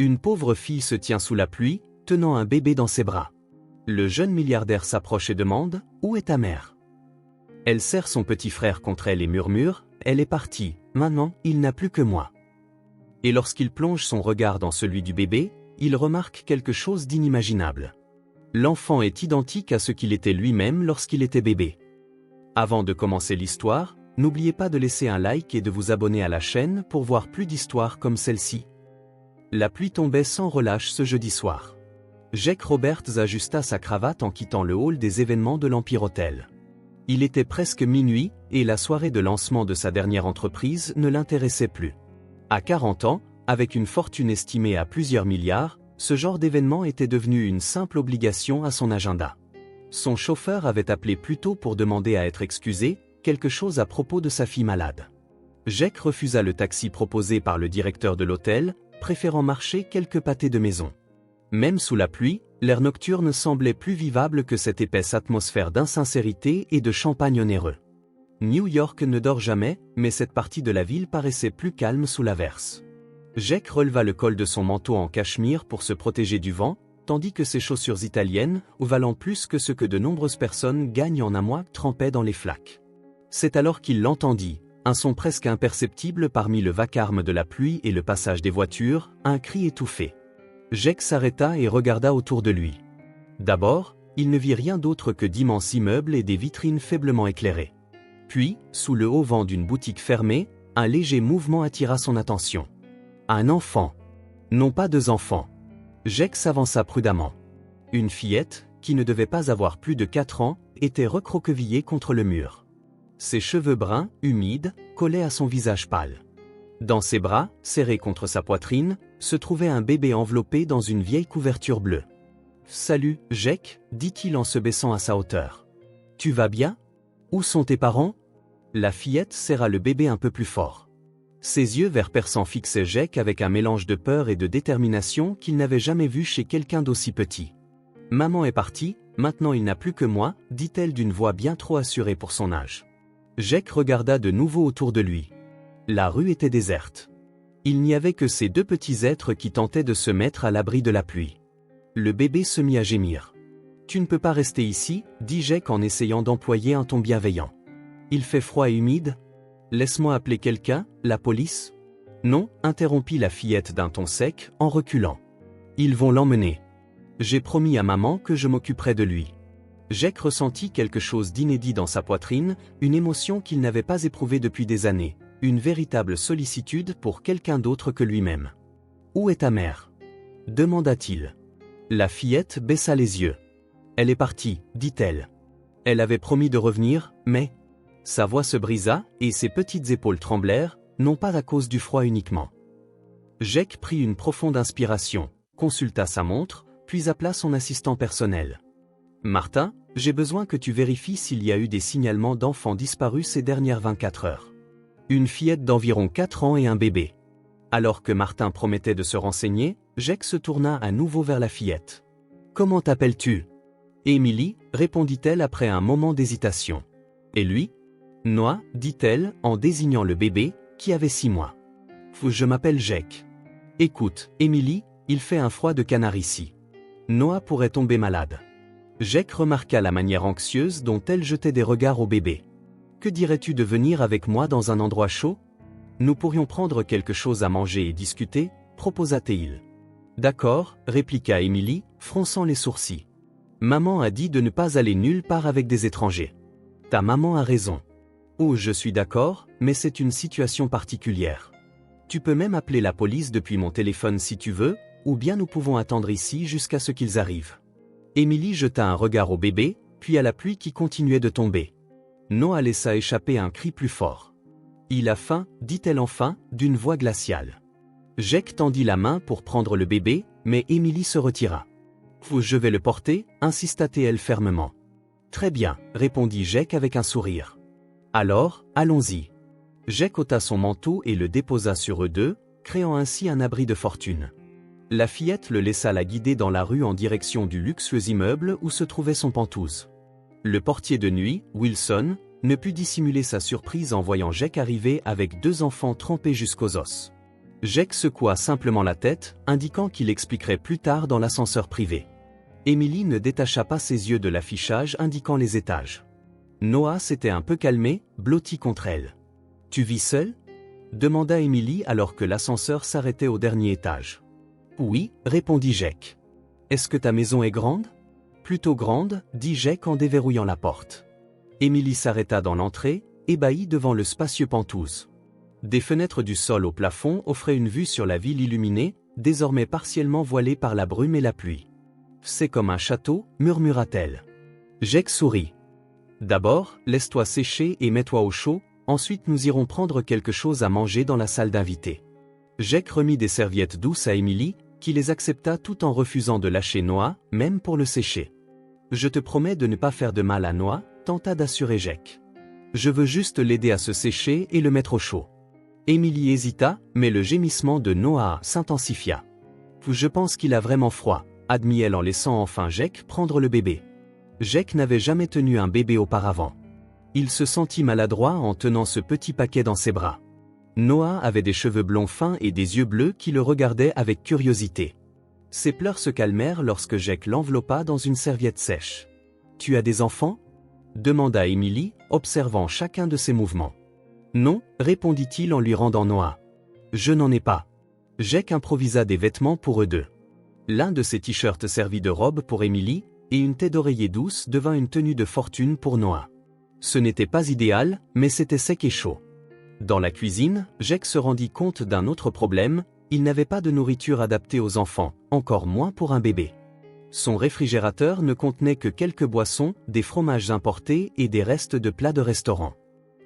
Une pauvre fille se tient sous la pluie, tenant un bébé dans ses bras. Le jeune milliardaire s'approche et demande « Où est ta mère ?» Elle serre son petit frère contre elle et murmure « Elle est partie, maintenant, il n'a plus que moi. » Et lorsqu'il plonge son regard dans celui du bébé, il remarque quelque chose d'inimaginable. L'enfant est identique à ce qu'il était lui-même lorsqu'il était bébé. Avant de commencer l'histoire, n'oubliez pas de laisser un like et de vous abonner à la chaîne pour voir plus d'histoires comme celle-ci. La pluie tombait sans relâche ce jeudi soir. Jake Roberts ajusta sa cravate en quittant le hall des événements de l'Empire Hotel. Il était presque minuit et la soirée de lancement de sa dernière entreprise ne l'intéressait plus. À 40 ans, avec une fortune estimée à plusieurs milliards, ce genre d'événement était devenu une simple obligation à son agenda. Son chauffeur avait appelé plus tôt pour demander à être excusé, quelque chose à propos de sa fille malade. Jake refusa le taxi proposé par le directeur de l'hôtel, préférant marcher quelques pâtés de maison. Même sous la pluie, l'air nocturne semblait plus vivable que cette épaisse atmosphère d'insincérité et de champagne onéreux. New York ne dort jamais, mais cette partie de la ville paraissait plus calme sous l'averse. Jake releva le col de son manteau en cachemire pour se protéger du vent, tandis que ses chaussures italiennes, valant plus que ce que de nombreuses personnes gagnent en un mois, trempaient dans les flaques. C'est alors qu'il l'entendit, un son presque imperceptible parmi le vacarme de la pluie et le passage des voitures, un cri étouffé. Jake s'arrêta et regarda autour de lui. D'abord, il ne vit rien d'autre que d'immenses immeubles et des vitrines faiblement éclairées. Puis, sous le haut vent d'une boutique fermée, un léger mouvement attira son attention. Un enfant. Non pas deux enfants. Jake s'avança prudemment. Une fillette, qui ne devait pas avoir plus de 4 ans, était recroquevillée contre le mur. Ses cheveux bruns, humides, collaient à son visage pâle. Dans ses bras, serré contre sa poitrine, se trouvait un bébé enveloppé dans une vieille couverture bleue. « Salut, Jake » dit-il en se baissant à sa hauteur. « Tu vas bien ? Où sont tes parents ?» La fillette serra le bébé un peu plus fort. Ses yeux vert perçants fixaient Jake avec un mélange de peur et de détermination qu'il n'avait jamais vu chez quelqu'un d'aussi petit. « Maman est partie, maintenant il n'a plus que moi » dit-elle d'une voix bien trop assurée pour son âge. Jake regarda de nouveau autour de lui. La rue était déserte. Il n'y avait que ces deux petits êtres qui tentaient de se mettre à l'abri de la pluie. Le bébé se mit à gémir. « Tu ne peux pas rester ici » dit Jake en essayant d'employer un ton bienveillant. « Il fait froid et humide. Laisse-moi appeler quelqu'un, la police ?» « Non » interrompit la fillette d'un ton sec, en reculant. « Ils vont l'emmener. J'ai promis à maman que je m'occuperai de lui. » Jake ressentit quelque chose d'inédit dans sa poitrine, une émotion qu'il n'avait pas éprouvée depuis des années, une véritable sollicitude pour quelqu'un d'autre que lui-même. « Où est ta mère ?» demanda-t-il. La fillette baissa les yeux. « Elle est partie » dit-elle. Elle avait promis de revenir, mais... Sa voix se brisa, et ses petites épaules tremblèrent, non pas à cause du froid uniquement. Jake prit une profonde inspiration, consulta sa montre, puis appela son assistant personnel. « Martin, j'ai besoin que tu vérifies s'il y a eu des signalements d'enfants disparus ces dernières 24 heures. » Une fillette d'environ 4 ans et un bébé. Alors que Martin promettait de se renseigner, Jake se tourna à nouveau vers la fillette. « Comment t'appelles-tu » Emily, répondit-elle après un moment d'hésitation. « Et lui » Noah, dit-elle, en désignant le bébé, qui avait 6 mois. « Je m'appelle Jake. » Écoute, Emily, il fait un froid de canard ici. Noah pourrait tomber malade. Jake remarqua la manière anxieuse dont elle jetait des regards au bébé. « Que dirais-tu de venir avec moi dans un endroit chaud ? Nous pourrions prendre quelque chose à manger et discuter, proposa-t-il. « D'accord, répliqua Emily, fronçant les sourcils. Maman a dit de ne pas aller nulle part avec des étrangers. Ta maman a raison. Oh, je suis d'accord, mais c'est une situation particulière. Tu peux même appeler la police depuis mon téléphone si tu veux, ou bien nous pouvons attendre ici jusqu'à ce qu'ils arrivent. » Emily jeta un regard au bébé, puis à la pluie qui continuait de tomber. Noah laissa échapper un cri plus fort. « Il a faim » dit-elle enfin, d'une voix glaciale. Jake tendit la main pour prendre le bébé, mais Emily se retira. « Je vais le porter » insista-t-elle fermement. « Très bien » répondit Jake avec un sourire. « Alors, allons-y. » Jake ôta son manteau et le déposa sur eux deux, créant ainsi un abri de fortune. La fillette le laissa la guider dans la rue en direction du luxueux immeuble où se trouvait son pantouse. Le portier de nuit, Wilson, ne put dissimuler sa surprise en voyant Jake arriver avec 2 enfants trempés jusqu'aux os. Jake secoua simplement la tête, indiquant qu'il expliquerait plus tard dans l'ascenseur privé. Emily ne détacha pas ses yeux de l'affichage indiquant les étages. Noah s'était un peu calmé, blotti contre elle. « Tu vis seule ?» demanda Emily alors que l'ascenseur s'arrêtait au dernier étage. « Oui, » répondit Jake. « Est-ce que ta maison est grande ?»« Plutôt grande, » dit Jake en déverrouillant la porte. Emily s'arrêta dans l'entrée, ébahie devant le spacieux penthouse. Des fenêtres du sol au plafond offraient une vue sur la ville illuminée, désormais partiellement voilée par la brume et la pluie. « C'est comme un château, » murmura-t-elle. Jake sourit. « D'abord, laisse-toi sécher et mets-toi au chaud, ensuite nous irons prendre quelque chose à manger dans la salle d'invités. » Jake remit des serviettes douces à Emily, qui les accepta tout en refusant de lâcher Noah, même pour le sécher. « Je te promets de ne pas faire de mal à Noah, » tenta d'assurer Jake. « Je veux juste l'aider à se sécher et le mettre au chaud. » Emily hésita, mais le gémissement de Noah s'intensifia. « Je pense qu'il a vraiment froid, » admit-elle en laissant enfin Jake prendre le bébé. Jake n'avait jamais tenu un bébé auparavant. Il se sentit maladroit en tenant ce petit paquet dans ses bras. Noah avait des cheveux blonds fins et des yeux bleus qui le regardaient avec curiosité. Ses pleurs se calmèrent lorsque Jake l'enveloppa dans une serviette sèche. « Tu as des enfants ?» demanda Emily, observant chacun de ses mouvements. « Non, » répondit-il en lui rendant Noah. « Je n'en ai pas. » Jake improvisa des vêtements pour eux deux. L'un de ses t-shirts servit de robe pour Emily, et une tête d'oreiller douce devint une tenue de fortune pour Noah. Ce n'était pas idéal, mais c'était sec et chaud. Dans la cuisine, Jake se rendit compte d'un autre problème, il n'avait pas de nourriture adaptée aux enfants, encore moins pour un bébé. Son réfrigérateur ne contenait que quelques boissons, des fromages importés et des restes de plats de restaurant.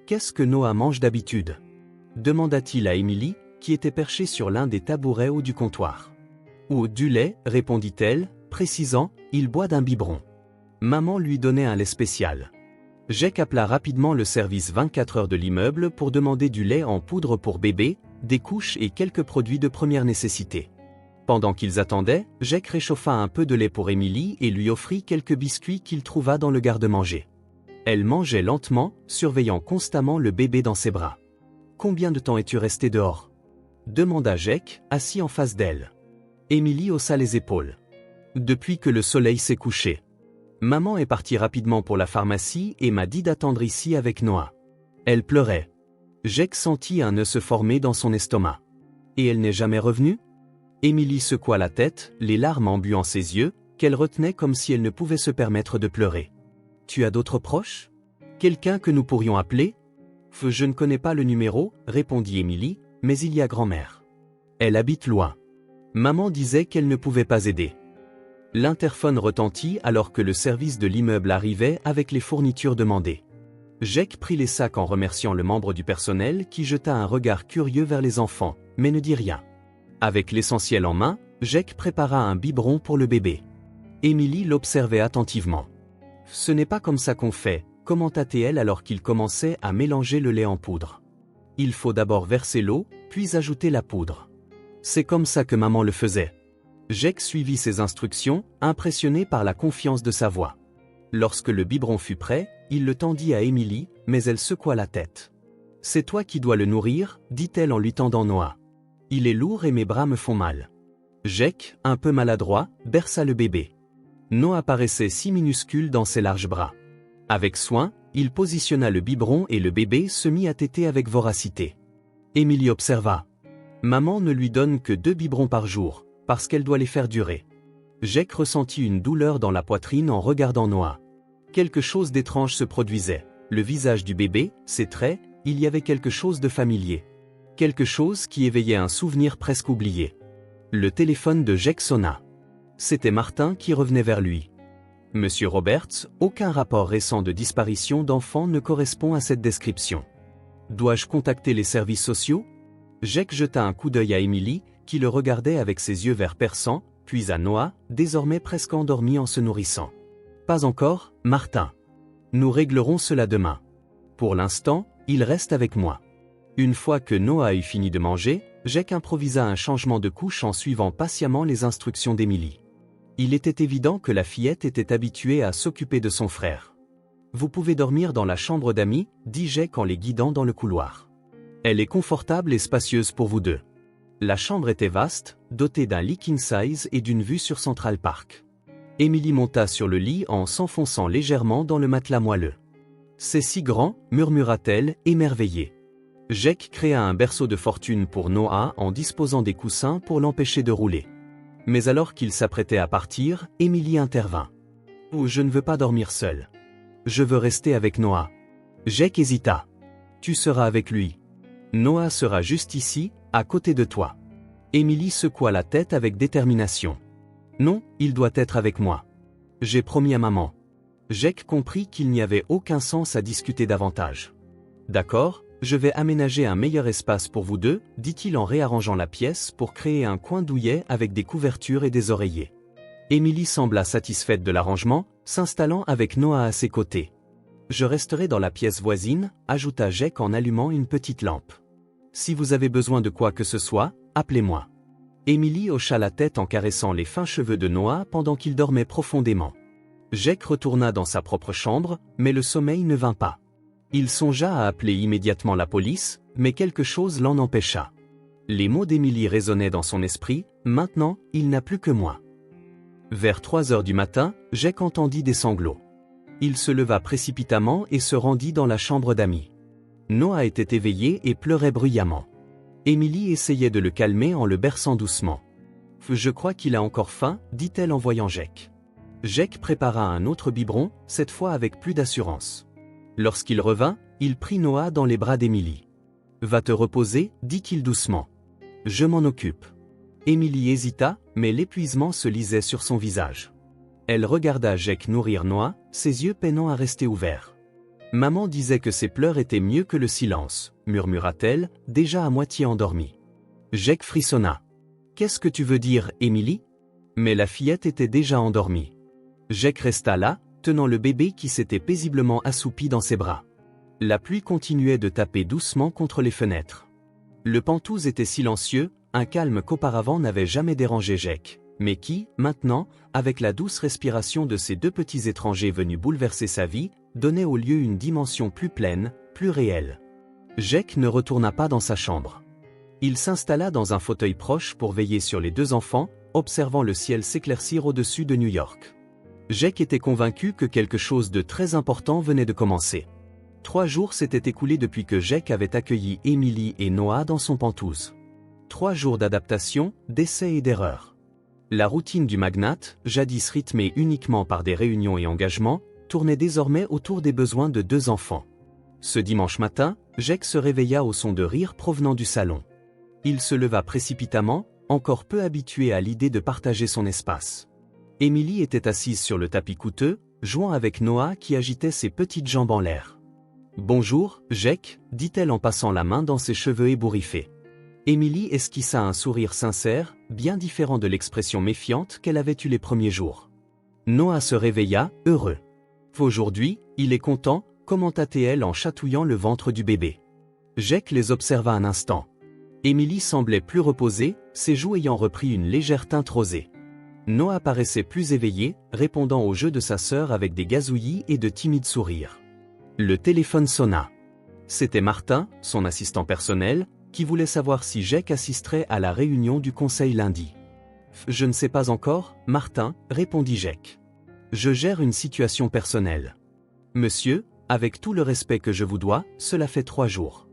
« Qu'est-ce que Noah mange d'habitude ?» demanda-t-il à Emily, qui était perchée sur l'un des tabourets haut du comptoir. « Ou du lait, » répondit-elle, précisant, « il boit d'un biberon. » Maman lui donnait un lait spécial. Jake appela rapidement le service 24 heures de l'immeuble pour demander du lait en poudre pour bébé, des couches et quelques produits de première nécessité. Pendant qu'ils attendaient, Jake réchauffa un peu de lait pour Emily et lui offrit quelques biscuits qu'il trouva dans le garde-manger. Elle mangeait lentement, surveillant constamment le bébé dans ses bras. « Combien de temps es-tu resté dehors ?» demanda Jake, assis en face d'elle. Emily haussa les épaules. « Depuis que le soleil s'est couché. Maman est partie rapidement pour la pharmacie et m'a dit d'attendre ici avec Noah. » Elle pleurait. Jake sentit un nœud se former dans son estomac. « Et elle n'est jamais revenue ?» Emily secoua la tête, les larmes embuant ses yeux, qu'elle retenait comme si elle ne pouvait se permettre de pleurer. « Tu as d'autres proches ? Quelqu'un que nous pourrions appeler ? » « Je ne connais pas le numéro, » répondit Emily, « mais il y a grand-mère. Elle habite loin. Maman disait qu'elle ne pouvait pas aider. » L'interphone retentit alors que le service de l'immeuble arrivait avec les fournitures demandées. Jake prit les sacs en remerciant le membre du personnel qui jeta un regard curieux vers les enfants, mais ne dit rien. Avec l'essentiel en main, Jake prépara un biberon pour le bébé. Emily l'observait attentivement. « Ce n'est pas comme ça qu'on fait, » commenta-t-elle alors qu'il commençait à mélanger le lait en poudre. « Il faut d'abord verser l'eau, puis ajouter la poudre. C'est comme ça que maman le faisait. » Jake suivit ses instructions, impressionné par la confiance de sa voix. Lorsque le biberon fut prêt, il le tendit à Emily, mais elle secoua la tête. « C'est toi qui dois le nourrir, » dit-elle en lui tendant Noah. « Il est lourd et mes bras me font mal. » Jake, un peu maladroit, berça le bébé. Noah paraissait si minuscule dans ses larges bras. Avec soin, il positionna le biberon et le bébé se mit à téter avec voracité. Emily observa. « Maman ne lui donne que 2 biberons par jour, parce qu'elle doit les faire durer. » Jake ressentit une douleur dans la poitrine en regardant Noah. Quelque chose d'étrange se produisait. Le visage du bébé, ses traits, il y avait quelque chose de familier. Quelque chose qui éveillait un souvenir presque oublié. Le téléphone de Jake sonna. C'était Martin qui revenait vers lui. « Monsieur Roberts, aucun rapport récent de disparition d'enfants ne correspond à cette description. Dois-je contacter les services sociaux ?» Jake jeta un coup d'œil à Emily, qui le regardait avec ses yeux verts perçants, puis à Noah, désormais presque endormi en se nourrissant. « Pas encore, Martin. Nous réglerons cela demain. Pour l'instant, il reste avec moi. » Une fois que Noah eut fini de manger, Jake improvisa un changement de couche en suivant patiemment les instructions d'Emily. Il était évident que la fillette était habituée à s'occuper de son frère. « Vous pouvez dormir dans la chambre d'amis, » dit Jake en les guidant dans le couloir. « Elle est confortable et spacieuse pour vous deux. » La chambre était vaste, dotée d'un lit king size et d'une vue sur Central Park. Emily monta sur le lit en s'enfonçant légèrement dans le matelas moelleux. « C'est si grand » murmura-t-elle, émerveillée. Jake créa un berceau de fortune pour Noah en disposant des coussins pour l'empêcher de rouler. Mais alors qu'il s'apprêtait à partir, Emily intervint. « Oh, je ne veux pas dormir seule. Je veux rester avec Noah. » Jake hésita. « Tu seras avec lui. Noah sera juste ici, à côté de toi. » Emily secoua la tête avec détermination. « Non, il doit être avec moi. J'ai promis à maman. » Jake comprit qu'il n'y avait aucun sens à discuter davantage. « D'accord, je vais aménager un meilleur espace pour vous deux, dit-il en réarrangeant la pièce pour créer un coin douillet avec des couvertures et des oreillers. Emily sembla satisfaite de l'arrangement, s'installant avec Noah à ses côtés. « Je resterai dans la pièce voisine, » ajouta Jake en allumant une petite lampe. « Si vous avez besoin de quoi que ce soit, appelez-moi. » Emily hocha la tête en caressant les fins cheveux de Noah pendant qu'il dormait profondément. Jake retourna dans sa propre chambre, mais le sommeil ne vint pas. Il songea à appeler immédiatement la police, mais quelque chose l'en empêcha. Les mots d'Emily résonnaient dans son esprit, « Maintenant, il n'a plus que moi. » Vers 3 heures du matin, Jake entendit des sanglots. Il se leva précipitamment et se rendit dans la chambre d'amis. Noah était éveillé et pleurait bruyamment. Emily essayait de le calmer en le berçant doucement. « Je crois qu'il a encore faim, » dit-elle en voyant Jake. Jake prépara un autre biberon, cette fois avec plus d'assurance. Lorsqu'il revint, il prit Noah dans les bras d'Emily. « Va te reposer, » dit-il doucement. « Je m'en occupe. » Emily hésita, mais l'épuisement se lisait sur son visage. Elle regarda Jake nourrir Noah, ses yeux peinant à rester ouverts. « Maman disait que ses pleurs étaient mieux que le silence, » murmura-t-elle, déjà à moitié endormie. Jake frissonna. « Qu'est-ce que tu veux dire, Emily ?» Mais la fillette était déjà endormie. Jake resta là, tenant le bébé qui s'était paisiblement assoupi dans ses bras. La pluie continuait de taper doucement contre les fenêtres. Le Pentouse était silencieux, un calme qu'auparavant n'avait jamais dérangé Jake, mais qui, maintenant, avec la douce respiration de ces deux petits étrangers venus bouleverser sa vie, donnait au lieu une dimension plus pleine, plus réelle. Jake ne retourna pas dans sa chambre. Il s'installa dans un fauteuil proche pour veiller sur les deux enfants, observant le ciel s'éclaircir au-dessus de New York. Jake était convaincu que quelque chose de très important venait de commencer. 3 jours s'étaient écoulés depuis que Jake avait accueilli Emily et Noah dans son Pentouse. 3 jours d'adaptation, d'essais et d'erreurs. La routine du magnate, jadis rythmée uniquement par des réunions et engagements, tournait désormais autour des besoins de 2 enfants. Ce dimanche matin, Jake se réveilla au son de rire provenant du salon. Il se leva précipitamment, encore peu habitué à l'idée de partager son espace. Emily était assise sur le tapis coûteux, jouant avec Noah qui agitait ses petites jambes en l'air. « Bonjour, Jake » dit-elle en passant la main dans ses cheveux ébouriffés. Emily esquissa un sourire sincère, bien différent de l'expression méfiante qu'elle avait eue les premiers jours. Noah se réveilla, heureux. « Aujourd'hui, il est content » commenta-t-elle en chatouillant le ventre du bébé. Jake les observa un instant. Emily semblait plus reposée, ses joues ayant repris une légère teinte rosée. Noah paraissait plus éveillé, répondant au jeu de sa sœur avec des gazouillis et de timides sourires. Le téléphone sonna. C'était Martin, son assistant personnel, qui voulait savoir si Jake assisterait à la réunion du conseil lundi. « Je ne sais pas encore, Martin, » répondit Jake. « Je gère une situation personnelle. »« Monsieur, avec tout le respect que je vous dois, cela fait 3 jours.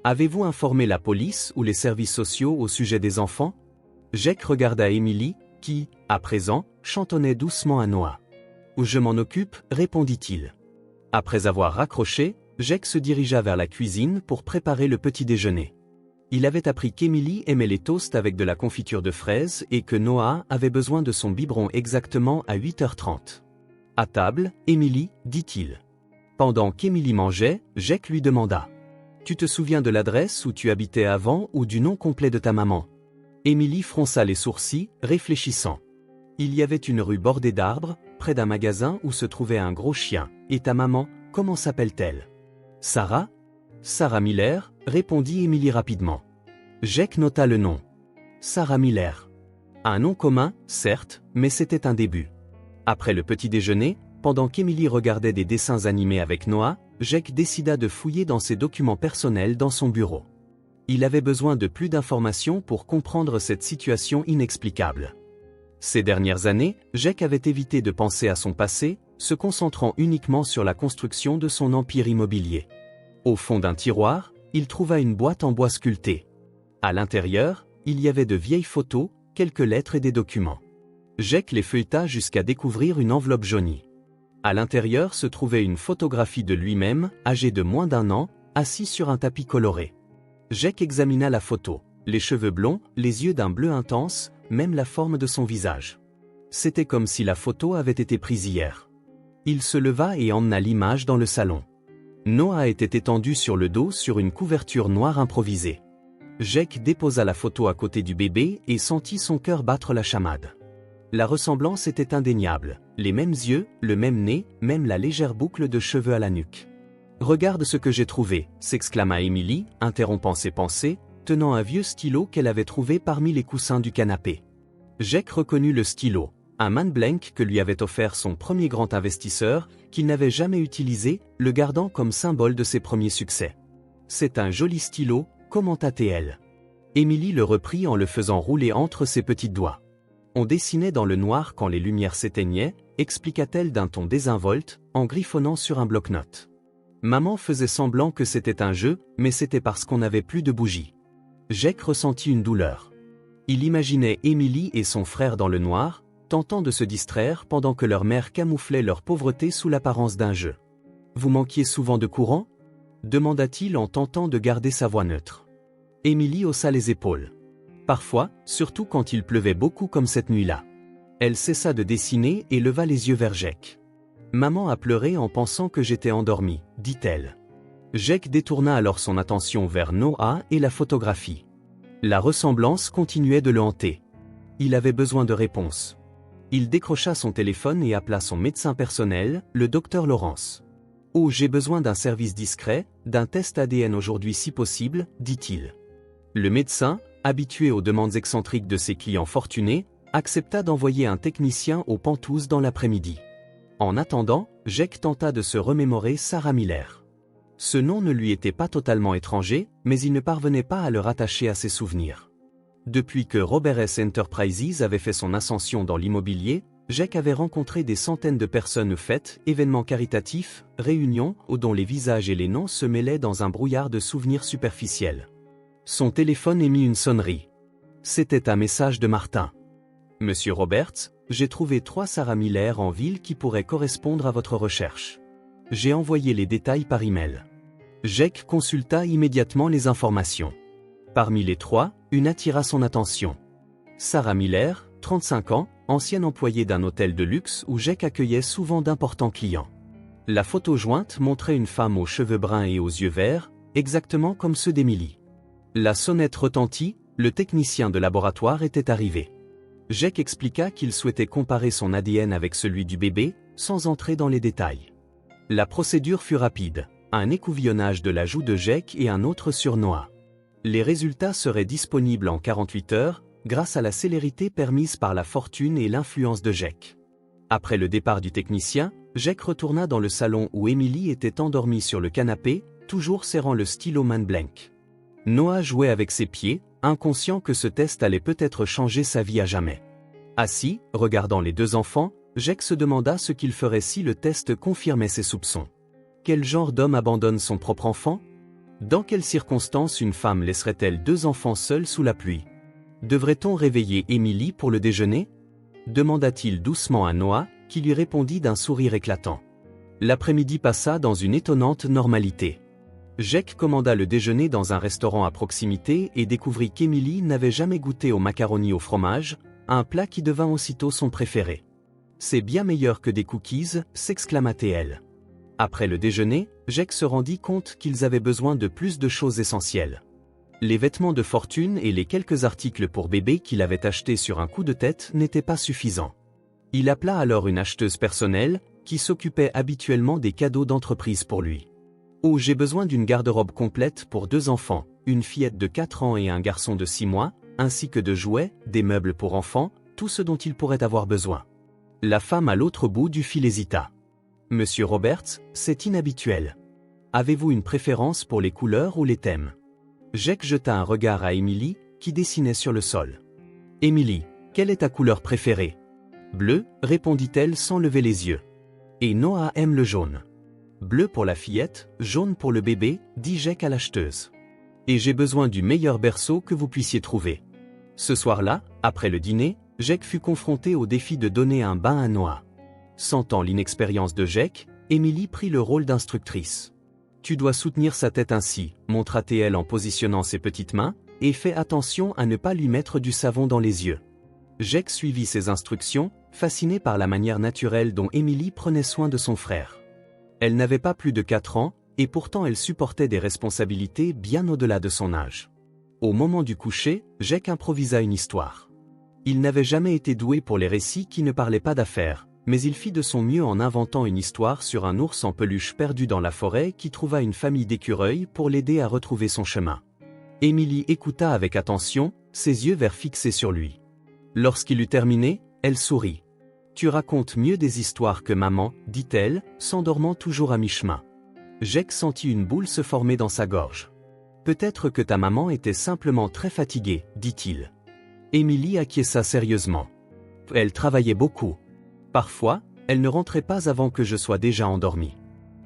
Avez-vous informé la police ou les services sociaux au sujet des enfants ?» Jake regarda Emily, qui, à présent, chantonnait doucement à Noah. « Je m'en occupe, » répondit-il. Après avoir raccroché, Jake se dirigea vers la cuisine pour préparer le petit déjeuner. Il avait appris qu'Emily aimait les toasts avec de la confiture de fraises et que Noah avait besoin de son biberon exactement à 8h30. « À table, Emily, » dit-il. Pendant qu'Emily mangeait, Jake lui demanda. « Tu te souviens de l'adresse où tu habitais avant ou du nom complet de ta maman ?» Emily fronça les sourcils, réfléchissant. Il y avait une rue bordée d'arbres, près d'un magasin où se trouvait un gros chien. Et ta maman, comment s'appelle-t-elle ? Sarah ? Sarah Miller, répondit Emily rapidement. Jake nota le nom. Sarah Miller. Un nom commun, certes, mais c'était un début. Après le petit déjeuner, pendant qu'Emily regardait des dessins animés avec Noah, Jake décida de fouiller dans ses documents personnels dans son bureau. Il avait besoin de plus d'informations pour comprendre cette situation inexplicable. Ces dernières années, Jake avait évité de penser à son passé, se concentrant uniquement sur la construction de son empire immobilier. Au fond d'un tiroir, il trouva une boîte en bois sculpté. À l'intérieur, il y avait de vieilles photos, quelques lettres et des documents. Jake les feuilleta jusqu'à découvrir une enveloppe jaunie. À l'intérieur se trouvait une photographie de lui-même, âgé de moins d'1 an, assis sur un tapis coloré. Jake examina la photo, les cheveux blonds, les yeux d'un bleu intense, même la forme de son visage. C'était comme si la photo avait été prise hier. Il se leva et emmena l'image dans le salon. Noah était étendu sur le dos sur une couverture noire improvisée. Jake déposa la photo à côté du bébé et sentit son cœur battre la chamade. La ressemblance était indéniable, les mêmes yeux, le même nez, même la légère boucle de cheveux à la nuque. « Regarde ce que j'ai trouvé », s'exclama Emily, interrompant ses pensées, tenant un vieux stylo qu'elle avait trouvé parmi les coussins du canapé. Jake reconnut le stylo, un man blank que lui avait offert son premier grand investisseur, qu'il n'avait jamais utilisé, le gardant comme symbole de ses premiers succès. « C'est un joli stylo », commenta-t-elle. Emily le reprit en le faisant rouler entre ses petits doigts. On dessinait dans le noir quand les lumières s'éteignaient, expliqua-t-elle d'un ton désinvolte, en griffonnant sur un bloc-notes. Maman faisait semblant que c'était un jeu, mais c'était parce qu'on n'avait plus de bougies. Jake ressentit une douleur. Il imaginait Emily et son frère dans le noir, tentant de se distraire pendant que leur mère camouflait leur pauvreté sous l'apparence d'un jeu. « Vous manquiez souvent de courant ?» demanda-t-il en tentant de garder sa voix neutre. Emily haussa les épaules. Parfois, surtout quand il pleuvait beaucoup comme cette nuit-là. Elle cessa de dessiner et leva les yeux vers Jake. « Maman a pleuré en pensant que j'étais endormie, dit-elle. » Jake détourna alors son attention vers Noah et la photographie. La ressemblance continuait de le hanter. Il avait besoin de réponses. Il décrocha son téléphone et appela son médecin personnel, le docteur Lawrence. « Oh, j'ai besoin d'un service discret, d'un test ADN aujourd'hui si possible, dit-il. » Le médecin, habitué aux demandes excentriques de ses clients fortunés, accepta d'envoyer un technicien aux Penthouse dans l'après-midi. En attendant, Jake tenta de se remémorer Sarah Miller. Ce nom ne lui était pas totalement étranger, mais il ne parvenait pas à le rattacher à ses souvenirs. Depuis que Robert S. Enterprises avait fait son ascension dans l'immobilier, Jake avait rencontré des centaines de personnes, fêtes, événements caritatifs, réunions, dont les visages et les noms se mêlaient dans un brouillard de souvenirs superficiels. Son téléphone émit une sonnerie. C'était un message de Martin. « Monsieur Roberts, j'ai trouvé 3 Sarah Miller en ville qui pourraient correspondre à votre recherche. J'ai envoyé les détails par email. » Jake consulta immédiatement les informations. Parmi les 3, une attira son attention. Sarah Miller, 35 ans, ancienne employée d'un hôtel de luxe où Jake accueillait souvent d'importants clients. La photo jointe montrait une femme aux cheveux bruns et aux yeux verts, exactement comme ceux d'Emily. La sonnette retentit, le technicien de laboratoire était arrivé. Jake expliqua qu'il souhaitait comparer son ADN avec celui du bébé, sans entrer dans les détails. La procédure fut rapide, un écouvillonnage de la joue de Jake et un autre sur Noah. Les résultats seraient disponibles en 48 heures, grâce à la célérité permise par la fortune et l'influence de Jake. Après le départ du technicien, Jake retourna dans le salon où Emily était endormie sur le canapé, toujours serrant le stylo man blank. Noah jouait avec ses pieds, inconscient que ce test allait peut-être changer sa vie à jamais. Assis, regardant les 2 enfants, Jake se demanda ce qu'il ferait si le test confirmait ses soupçons. Quel genre d'homme abandonne son propre enfant? Dans quelles circonstances une femme laisserait-elle 2 enfants seuls sous la pluie? Devrait-on réveiller Emily pour le déjeuner? Demanda-t-il doucement à Noah, qui lui répondit d'un sourire éclatant. L'après-midi passa dans une étonnante normalité. Jake commanda le déjeuner dans un restaurant à proximité et découvrit qu'Emily n'avait jamais goûté au macaroni au fromage, un plat qui devint aussitôt son préféré. « C'est bien meilleur que des cookies », s'exclama-t-elle. Après le déjeuner, Jake se rendit compte qu'ils avaient besoin de plus de choses essentielles. Les vêtements de fortune et les quelques articles pour bébé qu'il avait achetés sur un coup de tête n'étaient pas suffisants. Il appela alors une acheteuse personnelle, qui s'occupait habituellement des cadeaux d'entreprise pour lui. « Oh, j'ai besoin d'une garde-robe complète pour 2 enfants, une fillette de 4 ans et un garçon de 6 mois, ainsi que de jouets, des meubles pour enfants, tout ce dont ils pourraient avoir besoin. » La femme à l'autre bout du fil hésita. « Monsieur Roberts, c'est inhabituel. Avez-vous une préférence pour les couleurs ou les thèmes ? Jake jeta un regard à Émilie, qui dessinait sur le sol. Émilie, quelle est ta couleur préférée? Bleu, répondit-elle sans lever les yeux. Et Noah aime le jaune. Bleu pour la fillette, jaune pour le bébé, dit Jake à l'acheteuse. Et j'ai besoin du meilleur berceau que vous puissiez trouver. Ce soir-là, après le dîner, Jake fut confronté au défi de donner un bain à Noah. Sentant l'inexpérience de Jake, Émilie prit le rôle d'instructrice. Tu dois soutenir sa tête ainsi, montra-t-elle en positionnant ses petites mains, et fais attention à ne pas lui mettre du savon dans les yeux. Jake suivit ses instructions, fasciné par la manière naturelle dont Émilie prenait soin de son frère. Elle n'avait pas plus de 4 ans, et pourtant elle supportait des responsabilités bien au-delà de son âge. Au moment du coucher, Jake improvisa une histoire. Il n'avait jamais été doué pour les récits qui ne parlaient pas d'affaires, mais il fit de son mieux en inventant une histoire sur un ours en peluche perdu dans la forêt qui trouva une famille d'écureuils pour l'aider à retrouver son chemin. Émilie écouta avec attention, ses yeux verts fixés sur lui. Lorsqu'il eut terminé, elle sourit. « Tu racontes mieux des histoires que maman, dit-elle, s'endormant toujours à mi-chemin. » Jake sentit une boule se former dans sa gorge. « Peut-être que ta maman était simplement très fatiguée, dit-il. » Émilie acquiesça sérieusement. Elle travaillait beaucoup. Parfois, elle ne rentrait pas avant que je sois déjà endormi.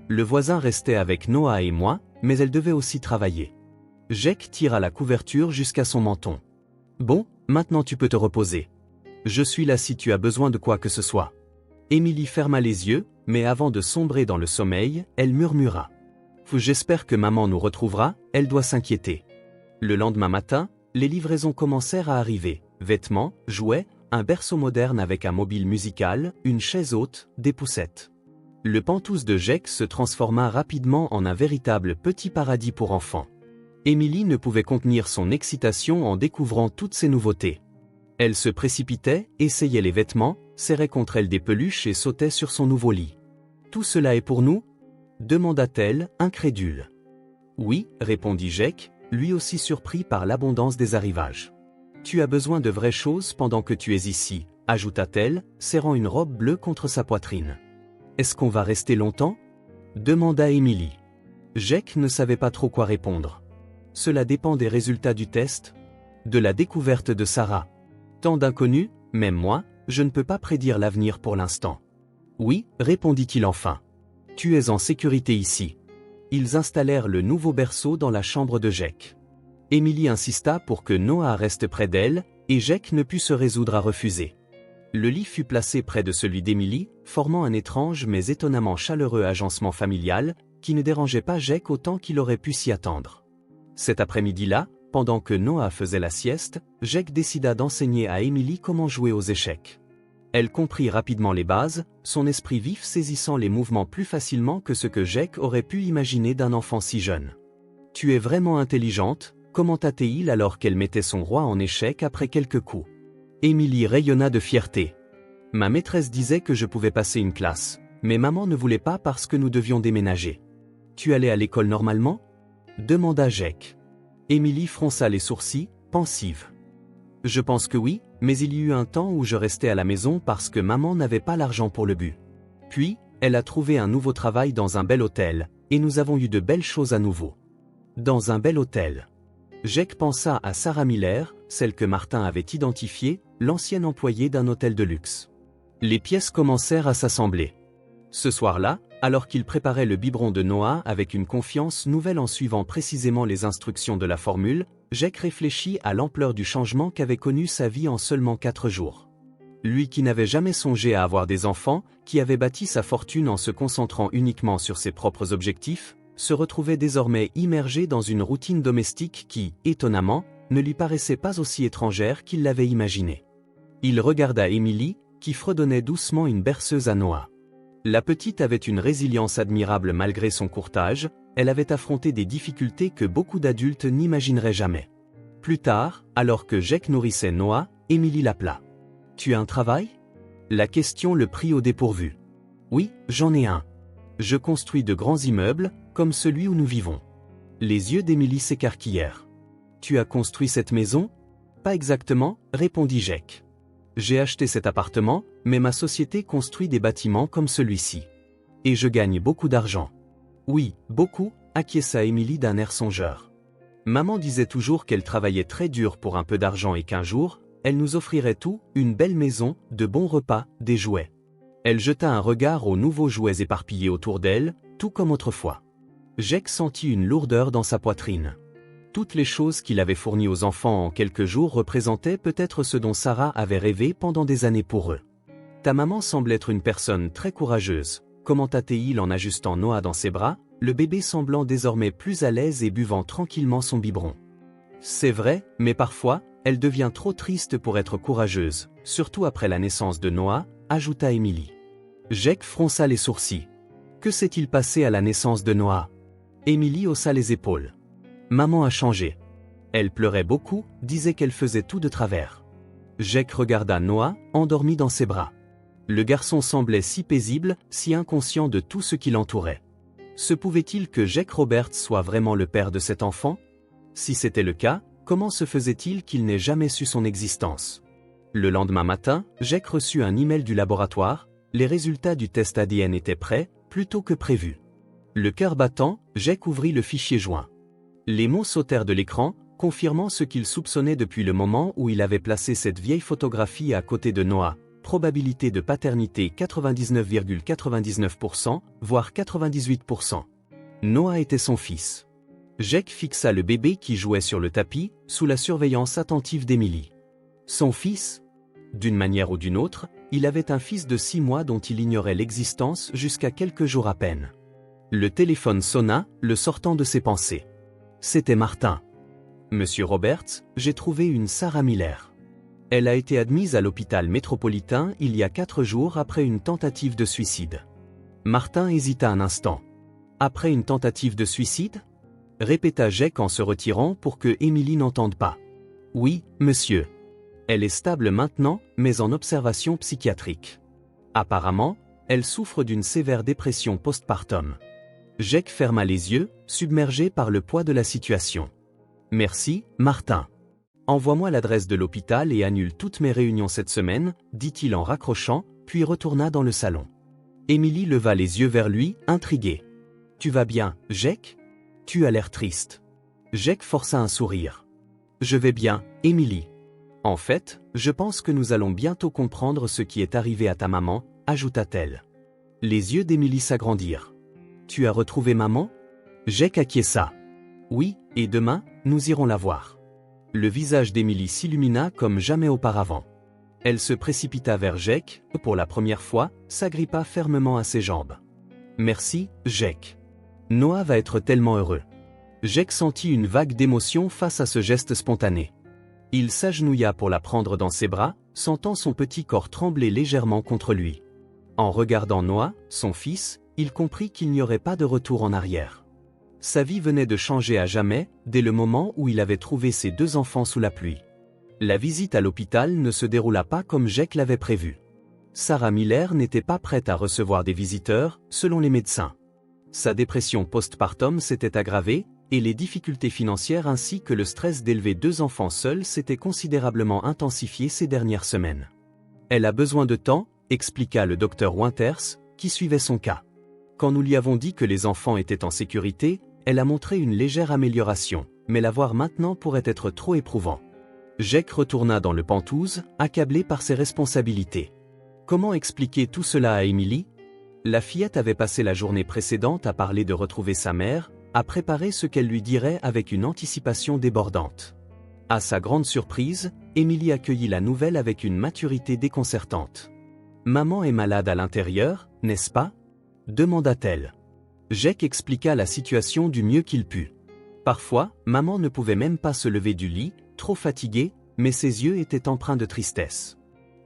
Le voisin restait avec Noah et moi, mais elle devait aussi travailler. Jake tira la couverture jusqu'à son menton. « Bon, maintenant tu peux te reposer. Je suis là si tu as besoin de quoi que ce soit. » Émilie ferma les yeux, mais avant de sombrer dans le sommeil, elle murmura. « J'espère que maman nous retrouvera, elle doit s'inquiéter. » Le lendemain matin, les livraisons commencèrent à arriver. Vêtements, jouets, un berceau moderne avec un mobile musical, une chaise haute, des poussettes. Le pantouse de Jake se transforma rapidement en un véritable petit paradis pour enfants. Émilie ne pouvait contenir son excitation en découvrant toutes ces nouveautés. Elle se précipitait, essayait les vêtements, serrait contre elle des peluches et sautait sur son nouveau lit. « Tout cela est pour nous ?» demanda-t-elle, incrédule. « Oui, répondit Jake, lui aussi surpris par l'abondance des arrivages. « Tu as besoin de vraies choses pendant que tu es ici, ajouta-t-elle, serrant une robe bleue contre sa poitrine. « Est-ce qu'on va rester longtemps ?» demanda Émilie. Jake ne savait pas trop quoi répondre. Cela dépend des résultats du test, de la découverte de Sarah. Tant d'inconnus, même moi, je ne peux pas prédire l'avenir pour l'instant. Oui, répondit-il enfin. Tu es en sécurité ici. Ils installèrent le nouveau berceau dans la chambre de Jake. Émilie insista pour que Noah reste près d'elle, et Jake ne put se résoudre à refuser. Le lit fut placé près de celui d'Émilie, formant un étrange mais étonnamment chaleureux agencement familial, qui ne dérangeait pas Jake autant qu'il aurait pu s'y attendre. Cet après-midi-là, pendant que Noah faisait la sieste, Jake décida d'enseigner à Émilie comment jouer aux échecs. Elle comprit rapidement les bases, son esprit vif saisissant les mouvements plus facilement que ce que Jake aurait pu imaginer d'un enfant si jeune. « Tu es vraiment intelligente », commenta-t-il alors qu'elle mettait son roi en échec après quelques coups. Émilie rayonna de fierté. « Ma maîtresse disait que je pouvais passer une classe, mais maman ne voulait pas parce que nous devions déménager. »« Tu allais à l'école normalement ?» demanda Jake. Émilie fronça les sourcils, pensive. « Je pense que oui, mais il y eut un temps où je restais à la maison parce que maman n'avait pas l'argent pour le but. Puis, elle a trouvé un nouveau travail dans un bel hôtel, et nous avons eu de belles choses à nouveau. » Dans un bel hôtel. Jake pensa à Sarah Miller, celle que Martin avait identifiée, l'ancienne employée d'un hôtel de luxe. Les pièces commencèrent à s'assembler. Ce soir-là, alors qu'il préparait le biberon de Noah avec une confiance nouvelle en suivant précisément les instructions de la formule, Jake réfléchit à l'ampleur du changement qu'avait connu sa vie en seulement 4 jours. Lui qui n'avait jamais songé à avoir des enfants, qui avait bâti sa fortune en se concentrant uniquement sur ses propres objectifs, se retrouvait désormais immergé dans une routine domestique qui, étonnamment, ne lui paraissait pas aussi étrangère qu'il l'avait imaginé. Il regarda Émilie, qui fredonnait doucement une berceuse à Noah. La petite avait une résilience admirable malgré son court âge, elle avait affronté des difficultés que beaucoup d'adultes n'imagineraient jamais. Plus tard, alors que Jake nourrissait Noah, Émilie l'appela. « Tu as un travail ?» La question le prit au dépourvu. « Oui, j'en ai un. Je construis de grands immeubles, comme celui où nous vivons. » Les yeux d'Émilie s'écarquillèrent. « Tu as construit cette maison ?»« Pas exactement, » répondit Jake. « J'ai acheté cet appartement, mais ma société construit des bâtiments comme celui-ci. Et je gagne beaucoup d'argent. » « Oui, beaucoup, » acquiesça Émilie d'un air songeur. « Maman disait toujours qu'elle travaillait très dur pour un peu d'argent et qu'un jour, elle nous offrirait tout, une belle maison, de bons repas, des jouets. Elle jeta un regard aux nouveaux jouets éparpillés autour d'elle, tout comme autrefois. Jake sentit une lourdeur dans sa poitrine. Toutes les choses qu'il avait fournies aux enfants en quelques jours représentaient peut-être ce dont Sarah avait rêvé pendant des années pour eux. Ta maman semble être une personne très courageuse, commenta-t-il en ajustant Noah dans ses bras, le bébé semblant désormais plus à l'aise et buvant tranquillement son biberon. C'est vrai, mais parfois, elle devient trop triste pour être courageuse, surtout après la naissance de Noah, ajouta Emily. Jake fronça les sourcils. Que s'est-il passé à la naissance de Noah? Emily haussa les épaules. Maman a changé. Elle pleurait beaucoup, disait qu'elle faisait tout de travers. Jake regarda Noah, endormi dans ses bras. Le garçon semblait si paisible, si inconscient de tout ce qui l'entourait. Se pouvait-il que Jake Roberts soit vraiment le père de cet enfant? Si c'était le cas, comment se faisait-il qu'il n'ait jamais su son existence? Le lendemain matin, Jake reçut un email du laboratoire, les résultats du test ADN étaient prêts, plus tôt que prévu. Le cœur battant, Jake ouvrit le fichier joint. Les mots sautèrent de l'écran, confirmant ce qu'il soupçonnait depuis le moment où il avait placé cette vieille photographie à côté de Noah. Probabilité de paternité 99,99%, voire 98%. Noah était son fils. Jake fixa le bébé qui jouait sur le tapis, sous la surveillance attentive d'Emily. Son fils? D'une manière ou d'une autre, il avait un fils de 6 mois dont il ignorait l'existence jusqu'à quelques jours à peine. Le téléphone sonna, le sortant de ses pensées. C'était Martin. Monsieur Roberts, j'ai trouvé une Sarah Miller. Elle a été admise à l'hôpital métropolitain il y a 4 jours après une tentative de suicide. Martin hésita un instant. Après une tentative de suicide? Répéta Jake en se retirant pour que Emily n'entende pas. Oui, monsieur. Elle est stable maintenant, mais en observation psychiatrique. Apparemment, elle souffre d'une sévère dépression postpartum. Jake ferma les yeux, submergé par le poids de la situation. Merci, Martin. Envoie-moi l'adresse de l'hôpital et annule toutes mes réunions cette semaine, dit-il en raccrochant, puis retourna dans le salon. Emily leva les yeux vers lui, intriguée. Tu vas bien, Jake? Tu as l'air triste. Jake força un sourire. Je vais bien, Emily. En fait, je pense que nous allons bientôt comprendre ce qui est arrivé à ta maman, ajouta-t-elle. Les yeux d'Emily s'agrandirent. Tu as retrouvé maman? Jake acquiesça. Oui, et demain, nous irons la voir. Le visage d'Emily s'illumina comme jamais auparavant. Elle se précipita vers Jake, pour la première fois, s'agrippa fermement à ses jambes. Merci, Jake. Noah va être tellement heureux. Jake sentit une vague d'émotion face à ce geste spontané. Il s'agenouilla pour la prendre dans ses bras, sentant son petit corps trembler légèrement contre lui. En regardant Noah, son fils, il comprit qu'il n'y aurait pas de retour en arrière. Sa vie venait de changer à jamais, dès le moment où il avait trouvé ses 2 enfants sous la pluie. La visite à l'hôpital ne se déroula pas comme Jake l'avait prévu. Sarah Miller n'était pas prête à recevoir des visiteurs, selon les médecins. Sa dépression postpartum s'était aggravée, et les difficultés financières ainsi que le stress d'élever 2 enfants seuls s'étaient considérablement intensifiés ces dernières semaines. Elle a besoin de temps, expliqua le docteur Winters, qui suivait son cas. Quand nous lui avons dit que les enfants étaient en sécurité, elle a montré une légère amélioration, mais la voir maintenant pourrait être trop éprouvant. Jake retourna dans le Penthouse, accablé par ses responsabilités. Comment expliquer tout cela à Emily? La fillette avait passé la journée précédente à parler de retrouver sa mère, à préparer ce qu'elle lui dirait avec une anticipation débordante. À sa grande surprise, Emily accueillit la nouvelle avec une maturité déconcertante. « Maman est malade à l'intérieur, n'est-ce pas ?» demanda-t-elle. Jake expliqua la situation du mieux qu'il put. Parfois, maman ne pouvait même pas se lever du lit, trop fatiguée, mais ses yeux étaient empreints de tristesse.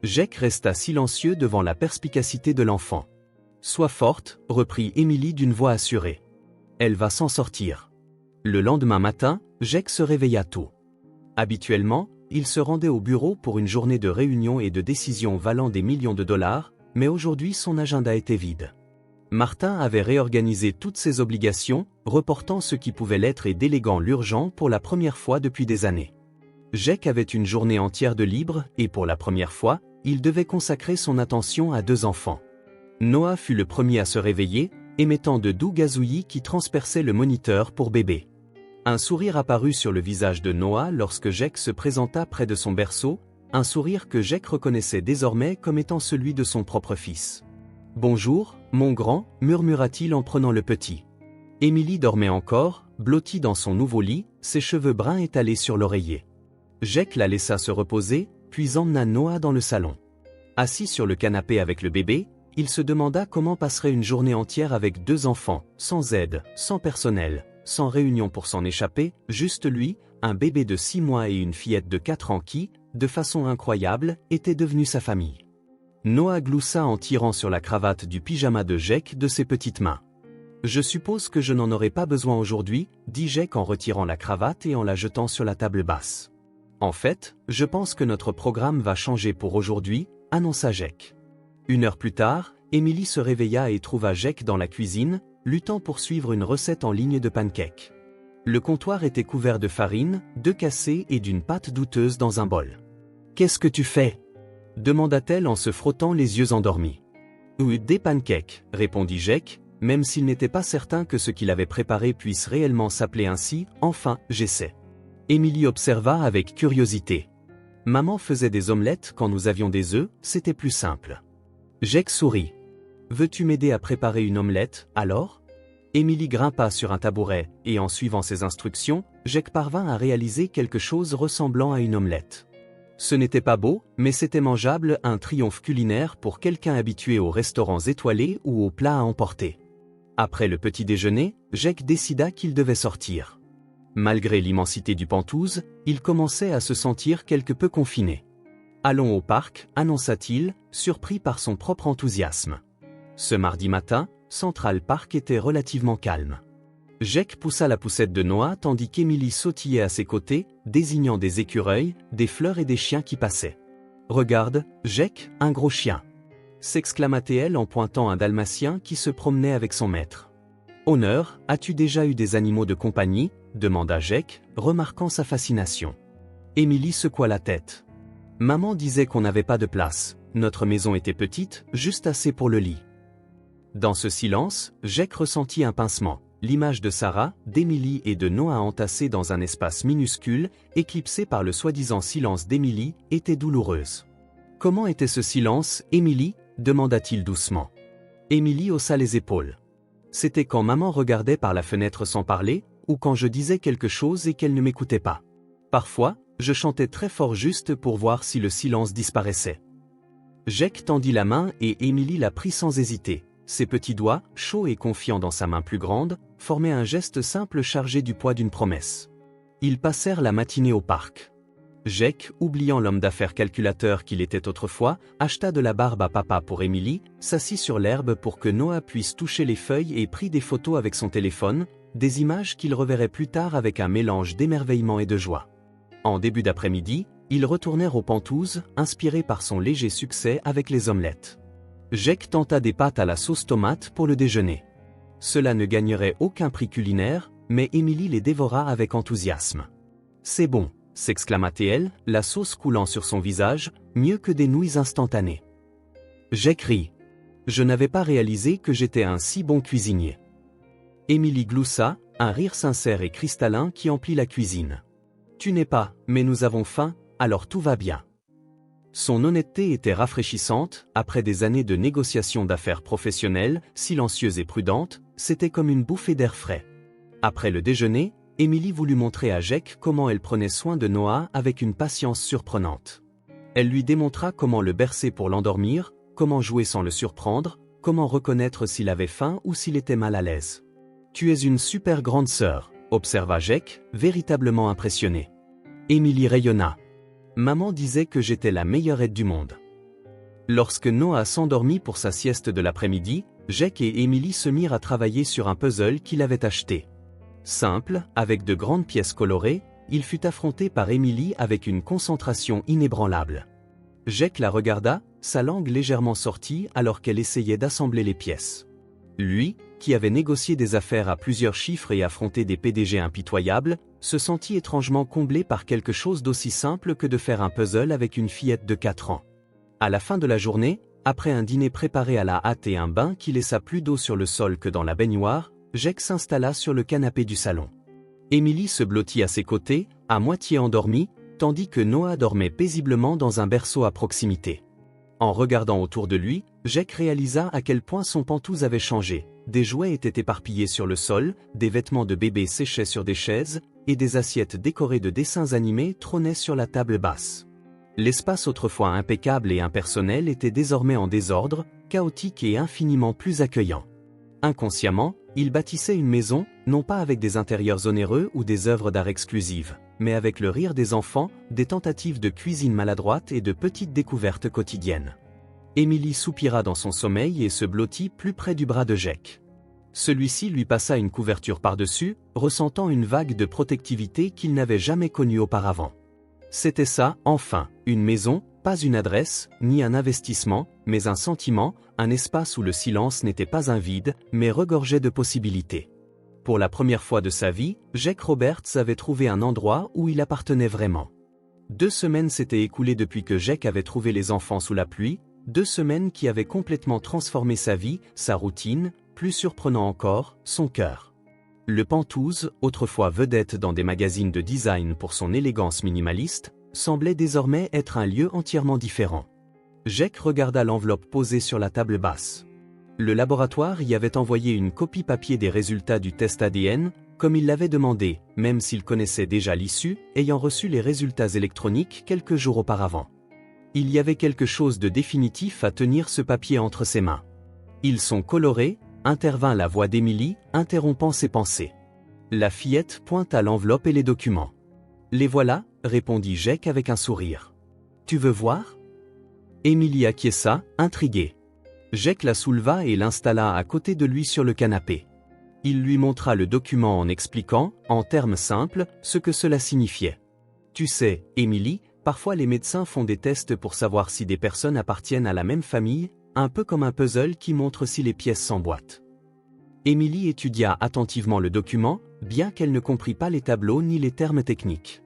Jake resta silencieux devant la perspicacité de l'enfant. « Sois forte, reprit Emily d'une voix assurée. Elle va s'en sortir. » Le lendemain matin, Jake se réveilla tôt. Habituellement, il se rendait au bureau pour une journée de réunions et de décisions valant des millions de dollars, mais aujourd'hui son agenda était vide. Martin avait réorganisé toutes ses obligations, reportant ce qui pouvait l'être et déléguant l'urgent pour la première fois depuis des années. Jake avait une journée entière de libre et pour la première fois, il devait consacrer son attention à 2 enfants. Noah fut le premier à se réveiller, émettant de doux gazouillis qui transperçaient le moniteur pour bébé. Un sourire apparut sur le visage de Noah lorsque Jake se présenta près de son berceau, un sourire que Jake reconnaissait désormais comme étant celui de son propre fils. « Bonjour, mon grand » murmura-t-il en prenant le petit. Émilie dormait encore, blottie dans son nouveau lit, ses cheveux bruns étalés sur l'oreiller. Jake la laissa se reposer, puis emmena Noah dans le salon. Assis sur le canapé avec le bébé, il se demanda comment passerait une journée entière avec 2 enfants, sans aide, sans personnel, sans réunion pour s'en échapper, juste lui, un bébé de 6 mois et une fillette de 4 ans qui, de façon incroyable, était devenue sa famille. Noah gloussa en tirant sur la cravate du pyjama de Jake de ses petites mains. « Je suppose que je n'en aurai pas besoin aujourd'hui, » dit Jake en retirant la cravate et en la jetant sur la table basse. « En fait, je pense que notre programme va changer pour aujourd'hui, » annonça Jake. 1 heure plus tard, Émilie se réveilla et trouva Jake dans la cuisine, luttant pour suivre une recette en ligne de pancakes. Le comptoir était couvert de farine, d'œufs cassés et d'une pâte douteuse dans un bol. « Qu'est-ce que tu fais ?» demanda-t-elle en se frottant les yeux endormis. « Des pancakes » répondit Jake, même s'il n'était pas certain que ce qu'il avait préparé puisse réellement s'appeler ainsi. « Enfin, j'essaie. » Émilie observa avec curiosité. « Maman faisait des omelettes quand nous avions des œufs, c'était plus simple. » Jake sourit. « Veux-tu m'aider à préparer une omelette, alors ?» Émilie grimpa sur un tabouret, et en suivant ses instructions, Jake parvint à réaliser quelque chose ressemblant à une omelette. Ce n'était pas beau, mais c'était mangeable, un triomphe culinaire pour quelqu'un habitué aux restaurants étoilés ou aux plats à emporter. Après le petit déjeuner, Jake décida qu'il devait sortir. Malgré l'immensité du Penthouse, il commençait à se sentir quelque peu confiné. « Allons au parc » annonça-t-il, surpris par son propre enthousiasme. Ce mardi matin, Central Park était relativement calme. Jake poussa la poussette de Noah tandis qu'Émilie sautillait à ses côtés, désignant des écureuils, des fleurs et des chiens qui passaient. « Regarde, Jake, un gros chien !» s'exclama-t-elle en pointant un dalmatien qui se promenait avec son maître. « Honneur, as-tu déjà eu des animaux de compagnie ?» demanda Jake, remarquant sa fascination. Émilie secoua la tête. « Maman disait qu'on n'avait pas de place, notre maison était petite, juste assez pour le lit. » Dans ce silence, Jake ressentit un pincement. L'image de Sarah, d'Émilie et de Noah entassés dans un espace minuscule, éclipsé par le soi-disant silence d'Émilie, était douloureuse. « Comment était ce silence, Émilie » demanda-t-il doucement. Émilie haussa les épaules. « C'était quand maman regardait par la fenêtre sans parler, ou quand je disais quelque chose et qu'elle ne m'écoutait pas. Parfois, je chantais très fort juste pour voir si le silence disparaissait. » Jake tendit la main et Émilie la prit sans hésiter. Ses petits doigts, chauds et confiants dans sa main plus grande, formaient un geste simple chargé du poids d'une promesse. Ils passèrent la matinée au parc. Jake, oubliant l'homme d'affaires calculateur qu'il était autrefois, acheta de la barbe à papa pour Émilie, s'assit sur l'herbe pour que Noah puisse toucher les feuilles et prit des photos avec son téléphone, des images qu'il reverrait plus tard avec un mélange d'émerveillement et de joie. En début d'après-midi, ils retournèrent au Penthouse, inspirés par son léger succès avec les omelettes. Jake tenta des pâtes à la sauce tomate pour le déjeuner. Cela ne gagnerait aucun prix culinaire, mais Émilie les dévora avec enthousiasme. « C'est bon !» s'exclama-t-elle, la sauce coulant sur son visage, mieux que des nouilles instantanées. Jake rit. « Je n'avais pas réalisé que j'étais un si bon cuisinier. » Émilie gloussa, un rire sincère et cristallin qui emplit la cuisine. « Tu n'es pas, mais nous avons faim, alors tout va bien. » Son honnêteté était rafraîchissante, après des années de négociations d'affaires professionnelles, silencieuses et prudentes, c'était comme une bouffée d'air frais. Après le déjeuner, Émilie voulut montrer à Jake comment elle prenait soin de Noah avec une patience surprenante. Elle lui démontra comment le bercer pour l'endormir, comment jouer sans le surprendre, comment reconnaître s'il avait faim ou s'il était mal à l'aise. « Tu es une super grande sœur », observa Jake, véritablement impressionné. Émilie rayonna. Maman disait que j'étais la meilleure aide du monde. Lorsque Noah s'endormit pour sa sieste de l'après-midi, Jake et Émilie se mirent à travailler sur un puzzle qu'il avait acheté. Simple, avec de grandes pièces colorées, il fut affronté par Émilie avec une concentration inébranlable. Jake la regarda, sa langue légèrement sortie alors qu'elle essayait d'assembler les pièces. Lui, qui avait négocié des affaires à plusieurs chiffres et affronté des PDG impitoyables, se sentit étrangement comblé par quelque chose d'aussi simple que de faire un puzzle avec une fillette de 4 ans. À la fin de la journée, après un dîner préparé à la hâte et un bain qui laissa plus d'eau sur le sol que dans la baignoire, Jake s'installa sur le canapé du salon. Émilie se blottit à ses côtés, à moitié endormie, tandis que Noah dormait paisiblement dans un berceau à proximité. En regardant autour de lui, Jake réalisa à quel point son pantouse avait changé. Des jouets étaient éparpillés sur le sol, des vêtements de bébé séchaient sur des chaises, et des assiettes décorées de dessins animés trônaient sur la table basse. L'espace autrefois impeccable et impersonnel était désormais en désordre, chaotique et infiniment plus accueillant. Inconsciemment, il bâtissait une maison, non pas avec des intérieurs onéreux ou des œuvres d'art exclusives, mais avec le rire des enfants, des tentatives de cuisine maladroite et de petites découvertes quotidiennes. Émilie soupira dans son sommeil et se blottit plus près du bras de Jake. Celui-ci lui passa une couverture par-dessus, ressentant une vague de protectivité qu'il n'avait jamais connue auparavant. C'était ça, enfin, une maison, pas une adresse, ni un investissement, mais un sentiment, un espace où le silence n'était pas un vide, mais regorgeait de possibilités. Pour la première fois de sa vie, Jake Roberts avait trouvé un endroit où il appartenait vraiment. 2 semaines s'étaient écoulées depuis que Jake avait trouvé les enfants sous la pluie, 2 semaines qui avaient complètement transformé sa vie, sa routine, plus surprenant encore, son cœur. Le Pantouse, autrefois vedette dans des magazines de design pour son élégance minimaliste, semblait désormais être un lieu entièrement différent. Jake regarda l'enveloppe posée sur la table basse. Le laboratoire y avait envoyé une copie papier des résultats du test ADN, comme il l'avait demandé, même s'il connaissait déjà l'issue, ayant reçu les résultats électroniques quelques jours auparavant. Il y avait quelque chose de définitif à tenir ce papier entre ses mains. Ils sont colorés, intervint la voix d'Émilie, interrompant ses pensées. La fillette pointa l'enveloppe et les documents. Les voilà, répondit Jake avec un sourire. Tu veux voir? Émilie acquiesça, intriguée. Jake la souleva et l'installa à côté de lui sur le canapé. Il lui montra le document en expliquant, en termes simples, ce que cela signifiait. Tu sais, Émilie, parfois les médecins font des tests pour savoir si des personnes appartiennent à la même famille, un peu comme un puzzle qui montre si les pièces s'emboîtent. Émilie étudia attentivement le document, bien qu'elle ne comprit pas les tableaux ni les termes techniques.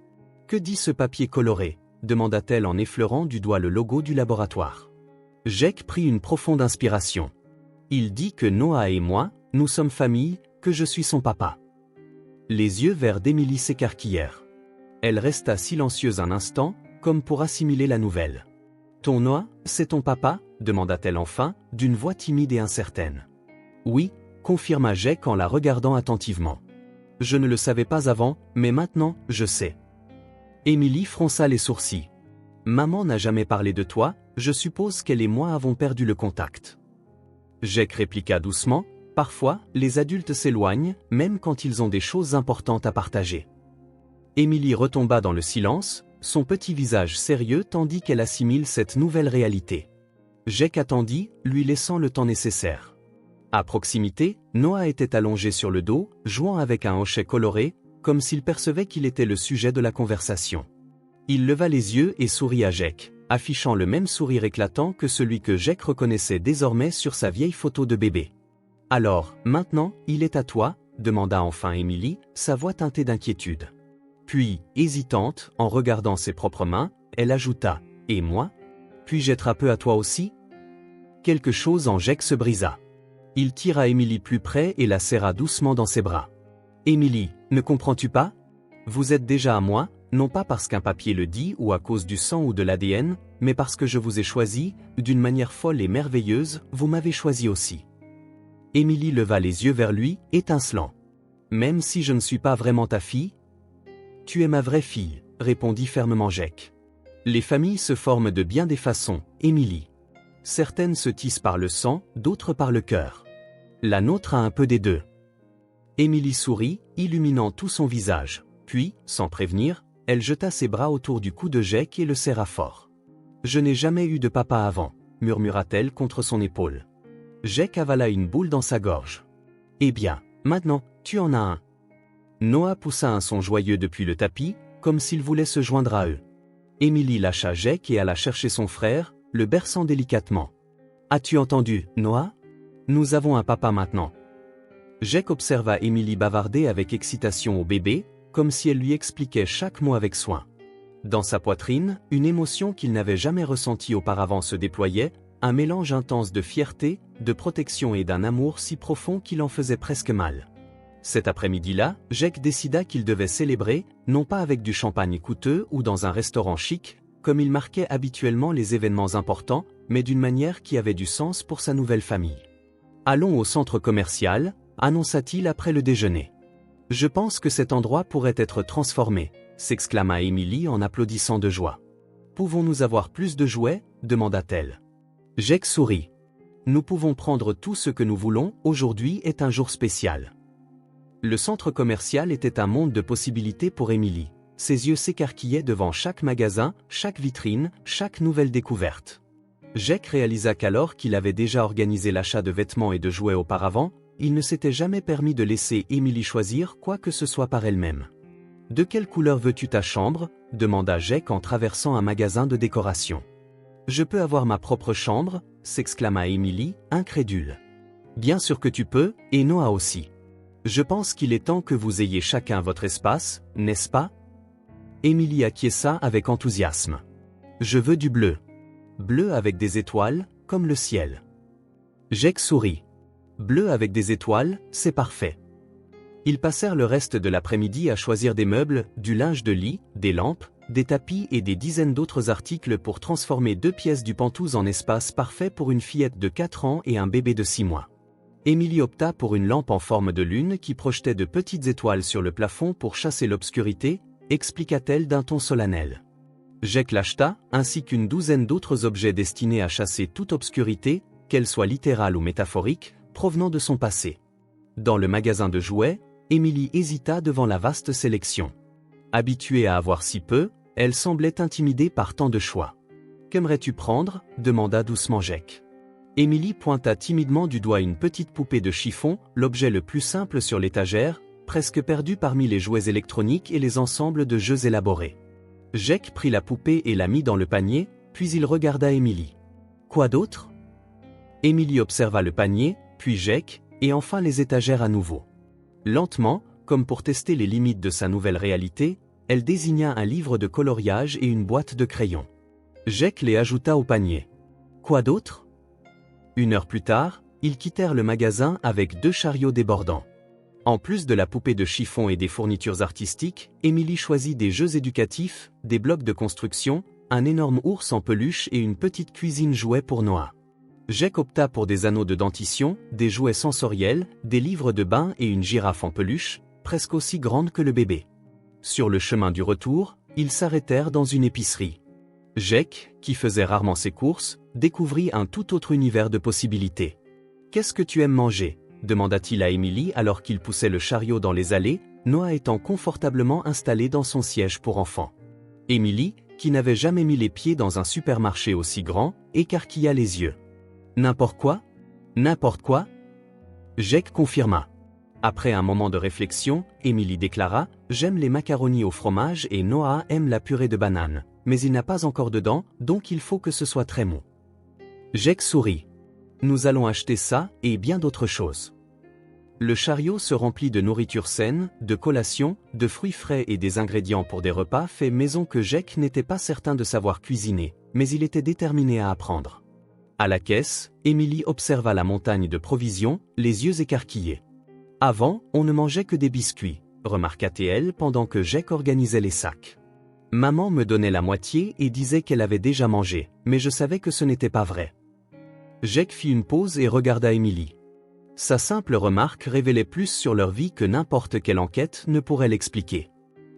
Que dit ce papier coloré? Demanda-t-elle en effleurant du doigt le logo du laboratoire. Jake prit une profonde inspiration. Il dit que Noah et moi, nous sommes famille, que je suis son papa. Les yeux verts d'Émilie s'écarquillèrent. Elle resta silencieuse un instant, comme pour assimiler la nouvelle. Ton Noah, c'est ton papa? Demanda-t-elle enfin, d'une voix timide et incertaine. Oui, confirma Jake en la regardant attentivement. Je ne le savais pas avant, mais maintenant, je sais. Émilie fronça les sourcils. Maman n'a jamais parlé de toi, je suppose qu'elle et moi avons perdu le contact. Jake répliqua doucement, parfois, les adultes s'éloignent, même quand ils ont des choses importantes à partager. Émilie retomba dans le silence, son petit visage sérieux tandis qu'elle assimile cette nouvelle réalité. Jake attendit, lui laissant le temps nécessaire. À proximité, Noah était allongé sur le dos, jouant avec un hochet coloré, comme s'il percevait qu'il était le sujet de la conversation. Il leva les yeux et sourit à Jake, affichant le même sourire éclatant que celui que Jake reconnaissait désormais sur sa vieille photo de bébé. Alors, maintenant, il est à toi, demanda enfin Émilie, sa voix teintée d'inquiétude. Puis, hésitante, en regardant ses propres mains, elle ajouta, « Et moi? Puis-je être un peu à toi aussi ?» Quelque chose en Jake se brisa. Il tira Émilie plus près et la serra doucement dans ses bras. « Émilie, ne comprends-tu pas? Vous êtes déjà à moi, non pas parce qu'un papier le dit ou à cause du sang ou de l'ADN, mais parce que je vous ai choisi, d'une manière folle et merveilleuse, vous m'avez choisi aussi. » Émilie leva les yeux vers lui, étincelant. « Même si je ne suis pas vraiment ta fille? » « Tu es ma vraie fille, » répondit fermement Jake. « Les familles se forment de bien des façons, Émilie. Certaines se tissent par le sang, d'autres par le cœur. La nôtre a un peu des deux. » Émilie sourit, illuminant tout son visage, puis, sans prévenir, elle jeta ses bras autour du cou de Jake et le serra fort. « Je n'ai jamais eu de papa avant, » murmura-t-elle contre son épaule. Jake avala une boule dans sa gorge. « Eh bien, maintenant, tu en as un. » Noah poussa un son joyeux depuis le tapis, comme s'il voulait se joindre à eux. Émilie lâcha Jake et alla chercher son frère, le berçant délicatement. « As-tu entendu, Noah? Nous avons un papa maintenant. » Jake observa Émilie bavarder avec excitation au bébé, comme si elle lui expliquait chaque mot avec soin. Dans sa poitrine, une émotion qu'il n'avait jamais ressentie auparavant se déployait, un mélange intense de fierté, de protection et d'un amour si profond qu'il en faisait presque mal. Cet après-midi-là, Jake décida qu'il devait célébrer, non pas avec du champagne coûteux ou dans un restaurant chic, comme il marquait habituellement les événements importants, mais d'une manière qui avait du sens pour sa nouvelle famille. « Allons au centre commercial », annonça-t-il après le déjeuner. « Je pense que cet endroit pourrait être transformé », s'exclama Emily en applaudissant de joie. « Pouvons-nous avoir plus de jouets ?» demanda-t-elle. Jake sourit. « Nous pouvons prendre tout ce que nous voulons, aujourd'hui est un jour spécial. » Le centre commercial était un monde de possibilités pour Emily. Ses yeux s'écarquillaient devant chaque magasin, chaque vitrine, chaque nouvelle découverte. Jake réalisa qu'alors qu'il avait déjà organisé l'achat de vêtements et de jouets auparavant, il ne s'était jamais permis de laisser Emily choisir quoi que ce soit par elle-même. « De quelle couleur veux-tu ta chambre ?» demanda Jake en traversant un magasin de décoration. « Je peux avoir ma propre chambre ?» s'exclama Emily, incrédule. « Bien sûr que tu peux, et Noah aussi. Je pense qu'il est temps que vous ayez chacun votre espace, n'est-ce pas ?» Emily acquiesça avec enthousiasme. « Je veux du bleu. Bleu avec des étoiles, comme le ciel. » Jake sourit. « Bleu avec des étoiles, c'est parfait. » Ils passèrent le reste de l'après-midi à choisir des meubles, du linge de lit, des lampes, des tapis et des dizaines d'autres articles pour transformer 2 pièces du Penthouse en espace parfait pour une fillette de 4 ans et un bébé de 6 mois. Emily opta pour une lampe en forme de lune qui projetait de petites étoiles sur le plafond pour chasser l'obscurité, expliqua-t-elle d'un ton solennel. Jake l'acheta, ainsi qu'une douzaine d'autres objets destinés à chasser toute obscurité, qu'elle soit littérale ou métaphorique, provenant de son passé. Dans le magasin de jouets, Emily hésita devant la vaste sélection. Habituée à avoir si peu, elle semblait intimidée par tant de choix. « Qu'aimerais-tu prendre ?» demanda doucement Jake. Emily pointa timidement du doigt une petite poupée de chiffon, l'objet le plus simple sur l'étagère, presque perdu parmi les jouets électroniques et les ensembles de jeux élaborés. Jake prit la poupée et la mit dans le panier, puis il regarda Emily. « Quoi d'autre ?» Emily observa le panier, puis Jake, et enfin les étagères à nouveau. Lentement, comme pour tester les limites de sa nouvelle réalité, elle désigna un livre de coloriage et une boîte de crayons. Jake les ajouta au panier. « Quoi d'autre ?» 1 heure plus tard, ils quittèrent le magasin avec 2 chariots débordants. En plus de la poupée de chiffon et des fournitures artistiques, Emily choisit des jeux éducatifs, des blocs de construction, un énorme ours en peluche et une petite cuisine jouet pour Noah. Jake opta pour des anneaux de dentition, des jouets sensoriels, des livres de bain et une girafe en peluche, presque aussi grande que le bébé. Sur le chemin du retour, ils s'arrêtèrent dans une épicerie. Jake, qui faisait rarement ses courses, découvrit un tout autre univers de possibilités. « Qu'est-ce que tu aimes manger ?» demanda-t-il à Emily alors qu'il poussait le chariot dans les allées, Noah étant confortablement installé dans son siège pour enfants. Emily, qui n'avait jamais mis les pieds dans un supermarché aussi grand, écarquilla les yeux. « N'importe quoi ? N'importe quoi ?» Jake confirma. Après un moment de réflexion, Emily déclara « J'aime les macaronis au fromage et Noah aime la purée de banane, mais il n'a pas encore de dents, donc il faut que ce soit très mou. » Jake sourit. « Nous allons acheter ça et bien d'autres choses. » Le chariot se remplit de nourriture saine, de collations, de fruits frais et des ingrédients pour des repas faits maison que Jake n'était pas certain de savoir cuisiner, mais il était déterminé à apprendre. À la caisse, Emily observa la montagne de provisions, les yeux écarquillés. « Avant, on ne mangeait que des biscuits, » remarqua-t-elle pendant que Jake organisait les sacs. « Maman me donnait la moitié et disait qu'elle avait déjà mangé, mais je savais que ce n'était pas vrai. » Jake fit une pause et regarda Emily. Sa simple remarque révélait plus sur leur vie que n'importe quelle enquête ne pourrait l'expliquer.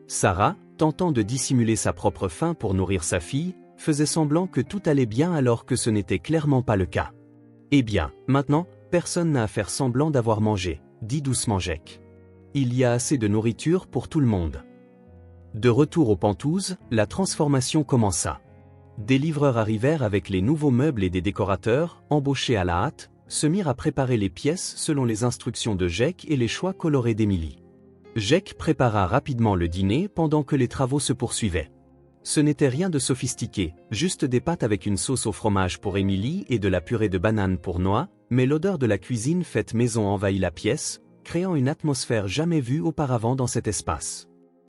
Sarah, tentant de dissimuler sa propre faim pour nourrir sa fille, faisait semblant que tout allait bien alors que ce n'était clairement pas le cas. « Eh bien, maintenant, personne n'a à faire semblant d'avoir mangé, » dit doucement Jake. « Il y a assez de nourriture pour tout le monde. » De retour au Penthouse, la transformation commença. Des livreurs arrivèrent avec les nouveaux meubles et des décorateurs, embauchés à la hâte, se mirent à préparer les pièces selon les instructions de Jake et les choix colorés d'Emily. Jake prépara rapidement le dîner pendant que les travaux se poursuivaient. Ce n'était rien de sophistiqué, juste des pâtes avec une sauce au fromage pour Emily et de la purée de banane pour Noah, mais l'odeur de la cuisine faite maison envahit la pièce, créant une atmosphère jamais vue auparavant dans cet espace.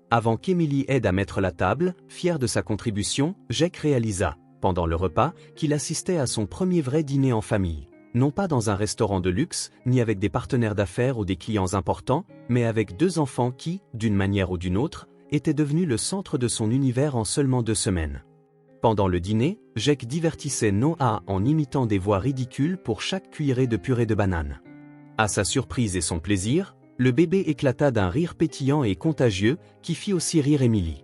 Avant qu'Emily aide à mettre la table, fier de sa contribution, Jake réalisa, pendant le repas, qu'il assistait à son premier vrai dîner en famille. non pas dans un restaurant de luxe, ni avec des partenaires d'affaires ou des clients importants, mais avec 2 enfants qui, d'une manière ou d'une autre, étaient devenus le centre de son univers en seulement 2 semaines. Pendant le dîner, Jake divertissait Noah en imitant des voix ridicules pour chaque cuillerée de purée de banane. À sa surprise et son plaisir, le bébé éclata d'un rire pétillant et contagieux qui fit aussi rire Emily.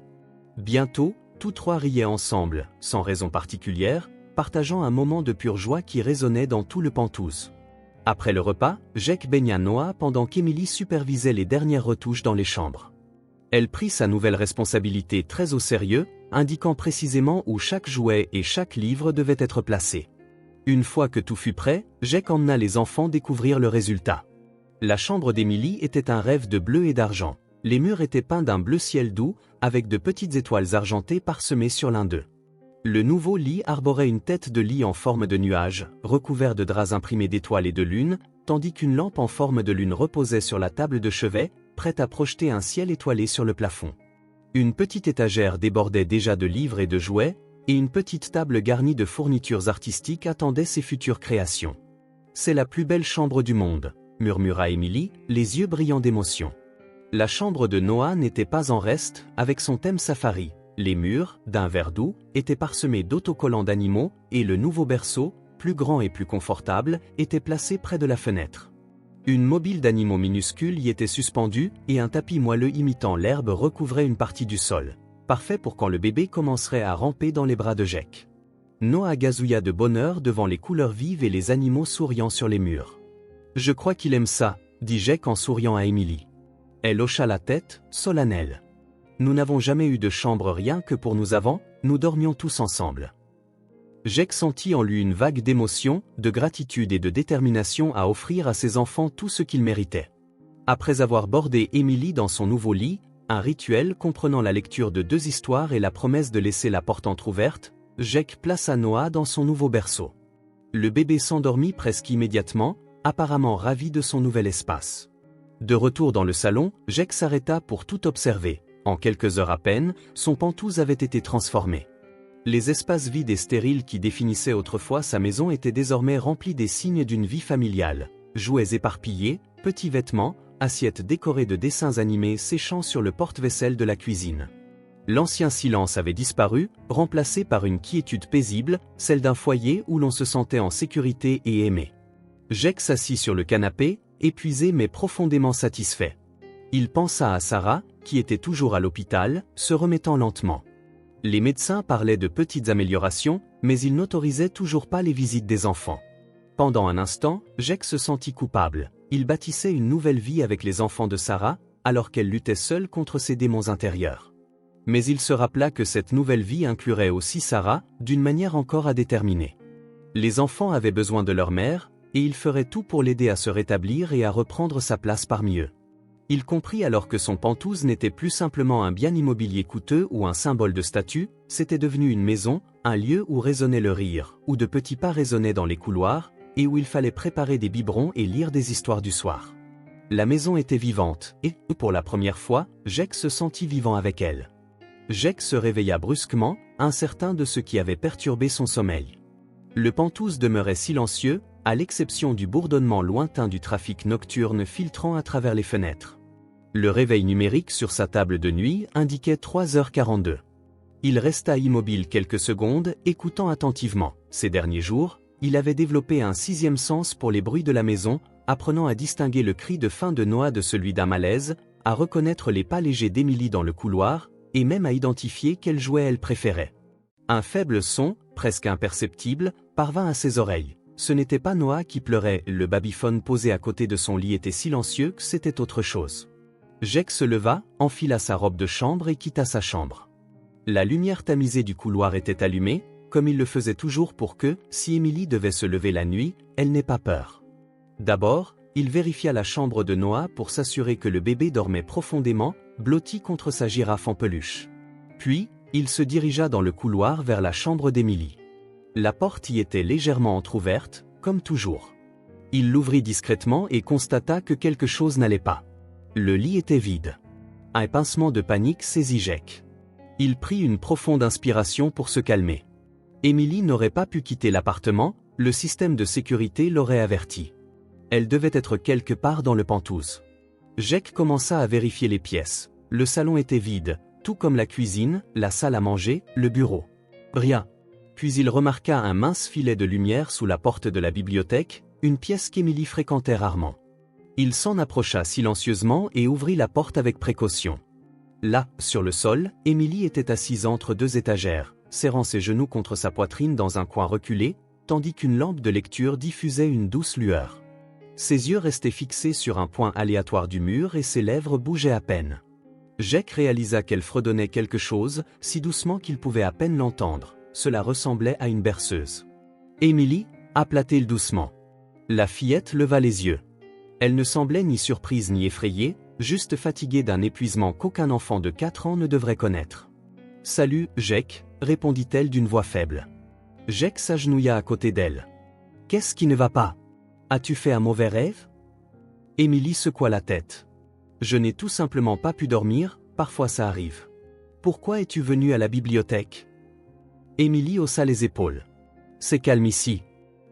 Bientôt, tous 3 riaient ensemble, sans raison particulière, partageant un moment de pure joie qui résonnait dans tout le Pentouse. Après le repas, Jake baigna Noah pendant qu'Emily supervisait les dernières retouches dans les chambres. Elle prit sa nouvelle responsabilité très au sérieux, indiquant précisément où chaque jouet et chaque livre devaient être placés. Une fois que tout fut prêt, Jake emmena les enfants découvrir le résultat. La chambre d'Emily était un rêve de bleu et d'argent. Les murs étaient peints d'un bleu ciel doux, avec de petites étoiles argentées parsemées sur l'un d'eux. Le nouveau lit arborait une tête de lit en forme de nuage, recouvert de draps imprimés d'étoiles et de lune, tandis qu'une lampe en forme de lune reposait sur la table de chevet, prête à projeter un ciel étoilé sur le plafond. Une petite étagère débordait déjà de livres et de jouets, et une petite table garnie de fournitures artistiques attendait ses futures créations. « C'est la plus belle chambre du monde », murmura Emily, les yeux brillants d'émotion. La chambre de Noah n'était pas en reste, avec son thème safari. Les murs, d'un vert doux, étaient parsemés d'autocollants d'animaux, et le nouveau berceau, plus grand et plus confortable, était placé près de la fenêtre. Une mobile d'animaux minuscules y était suspendue, et un tapis moelleux imitant l'herbe recouvrait une partie du sol. Parfait pour quand le bébé commencerait à ramper dans les bras de Jake. Noah gazouilla de bonheur devant les couleurs vives et les animaux souriant sur les murs. « Je crois qu'il aime ça », dit Jake en souriant à Emily. Elle hocha la tête, solennelle. « Nous n'avons jamais eu de chambre rien que pour nous avant, nous dormions tous ensemble. » Jake sentit en lui une vague d'émotion, de gratitude et de détermination à offrir à ses enfants tout ce qu'ils méritaient. Après avoir bordé Emily dans son nouveau lit, un rituel comprenant la lecture de 2 histoires et la promesse de laisser la porte entrouverte, Jake plaça Noah dans son nouveau berceau. Le bébé s'endormit presque immédiatement, apparemment ravi de son nouvel espace. De retour dans le salon, Jake s'arrêta pour tout observer. En quelques heures à peine, son Pentouse avait été transformé. Les espaces vides et stériles qui définissaient autrefois sa maison étaient désormais remplis des signes d'une vie familiale. Jouets éparpillés, petits vêtements, assiettes décorées de dessins animés séchant sur le porte-vaisselle de la cuisine. L'ancien silence avait disparu, remplacé par une quiétude paisible, celle d'un foyer où l'on se sentait en sécurité et aimé. Jake s'assit sur le canapé, épuisé mais profondément satisfait. Il pensa à Sarah, qui était toujours à l'hôpital, se remettant lentement. Les médecins parlaient de petites améliorations, mais ils n'autorisaient toujours pas les visites des enfants. Pendant un instant, Jake se sentit coupable. Il bâtissait une nouvelle vie avec les enfants de Sarah, alors qu'elle luttait seule contre ses démons intérieurs. Mais il se rappela que cette nouvelle vie inclurait aussi Sarah, d'une manière encore à déterminer. Les enfants avaient besoin de leur mère, et il ferait tout pour l'aider à se rétablir et à reprendre sa place parmi eux. Il comprit alors que son Pentouse n'était plus simplement un bien immobilier coûteux ou un symbole de statut, c'était devenu une maison, un lieu où résonnait le rire, où de petits pas résonnaient dans les couloirs, et où il fallait préparer des biberons et lire des histoires du soir. La maison était vivante, et, pour la première fois, Jake se sentit vivant avec elle. Jake se réveilla brusquement, incertain de ce qui avait perturbé son sommeil. Le Pentouse demeurait silencieux, à l'exception du bourdonnement lointain du trafic nocturne filtrant à travers les fenêtres. Le réveil numérique sur sa table de nuit indiquait 3h42. Il resta immobile quelques secondes, écoutant attentivement. Ces derniers jours, il avait développé un 6e sens pour les bruits de la maison, apprenant à distinguer le cri de faim de Noah de celui d'un malaise, à reconnaître les pas légers d'Emily dans le couloir, et même à identifier quel jouet elle préférait. Un faible son, presque imperceptible, parvint à ses oreilles. Ce n'était pas Noah qui pleurait, le babyphone posé à côté de son lit était silencieux, c'était autre chose. Jake se leva, enfila sa robe de chambre et quitta sa chambre. La lumière tamisée du couloir était allumée, comme il le faisait toujours pour que, si Emily devait se lever la nuit, elle n'ait pas peur. D'abord, il vérifia la chambre de Noah pour s'assurer que le bébé dormait profondément, blotti contre sa girafe en peluche. Puis, il se dirigea dans le couloir vers la chambre d'Emily. La porte y était légèrement entr'ouverte, comme toujours. Il l'ouvrit discrètement et constata que quelque chose n'allait pas. Le lit était vide. Un pincement de panique saisit Jake. Il prit une profonde inspiration pour se calmer. Emily n'aurait pas pu quitter l'appartement, Le système de sécurité l'aurait averti. Elle devait être quelque part dans le Penthouse. Jake commença à vérifier les pièces. Le salon était vide, tout comme la cuisine, la salle à manger, le bureau. Rien. Puis il remarqua un mince filet de lumière sous la porte de la bibliothèque, une pièce qu'Emily fréquentait rarement. Il s'en approcha silencieusement et ouvrit la porte avec précaution. Là, sur le sol, Emily était assise entre deux étagères, serrant ses genoux contre sa poitrine dans un coin reculé, tandis qu'une lampe de lecture diffusait une douce lueur. Ses yeux restaient fixés sur un point aléatoire du mur et ses lèvres bougeaient à peine. Jake réalisa qu'elle fredonnait quelque chose, si doucement qu'il pouvait à peine l'entendre. Cela ressemblait à une berceuse. Emily, appela-t-il doucement. La fillette leva les yeux. Elle ne semblait ni surprise ni effrayée, juste fatiguée d'un épuisement qu'aucun enfant de 4 ans ne devrait connaître. « Salut, Jake », répondit-elle d'une voix faible. Jake s'agenouilla à côté d'elle. « Qu'est-ce qui ne va pas? As-tu fait un mauvais rêve ?» Emily secoua la tête. « Je n'ai tout simplement pas pu dormir, parfois ça arrive. Pourquoi es-tu venue à la bibliothèque ?» Emily haussa les épaules. « C'est calme ici.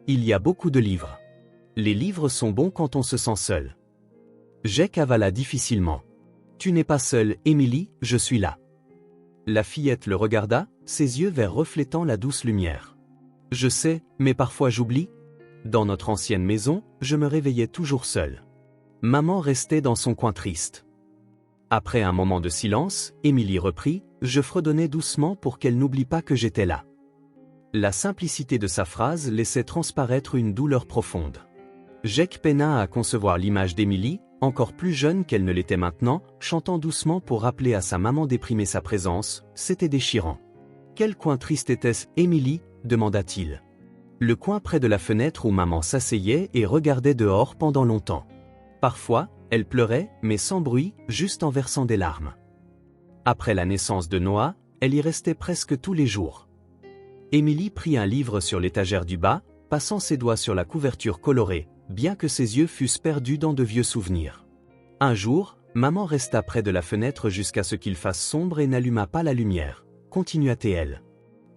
Il y a beaucoup de livres. Les livres sont bons quand on se sent seul. » Jake avala difficilement. « Tu n'es pas seule, Emily, je suis là. » La fillette le regarda, ses yeux verts reflétant la douce lumière. « Je sais, mais parfois j'oublie. Dans notre ancienne maison, je me réveillais toujours seule. » Maman restait dans son coin triste. Après un moment de silence, Emily reprit, « Je fredonnais doucement pour qu'elle n'oublie pas que j'étais là. » La simplicité de sa phrase laissait transparaître une douleur profonde. Jake peina à concevoir l'image d'Emily, encore plus jeune qu'elle ne l'était maintenant, chantant doucement pour rappeler à sa maman déprimée sa présence, c'était déchirant. « Quel coin triste était-ce, Emily ?» demanda-t-il. Le coin près de la fenêtre où maman s'asseyait et regardait dehors pendant longtemps. Parfois, elle pleurait, mais sans bruit, juste en versant des larmes. Après la naissance de Noah, elle y restait presque tous les jours. Emily prit un livre sur l'étagère du bas, passant ses doigts sur la couverture colorée, bien que ses yeux fussent perdus dans de vieux souvenirs. Un jour, maman resta près de la fenêtre jusqu'à ce qu'il fasse sombre et n'alluma pas la lumière, continua-t-elle.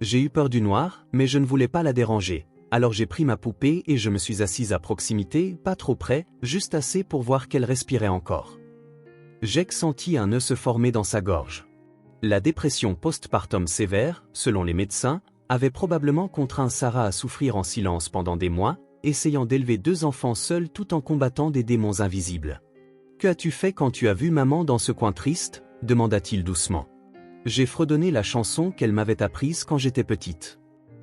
J'ai eu peur du noir, mais je ne voulais pas la déranger, alors j'ai pris ma poupée et je me suis assise à proximité, pas trop près, juste assez pour voir qu'elle respirait encore. Jake sentit un nœud se former dans sa gorge. La dépression postpartum sévère, selon les médecins, avait probablement contraint Sarah à souffrir en silence pendant des mois, essayant d'élever 2 enfants seuls tout en combattant des démons invisibles. « Que as-tu fait quand tu as vu maman dans ce coin triste ?» demanda-t-il doucement. « J'ai fredonné la chanson qu'elle m'avait apprise quand j'étais petite.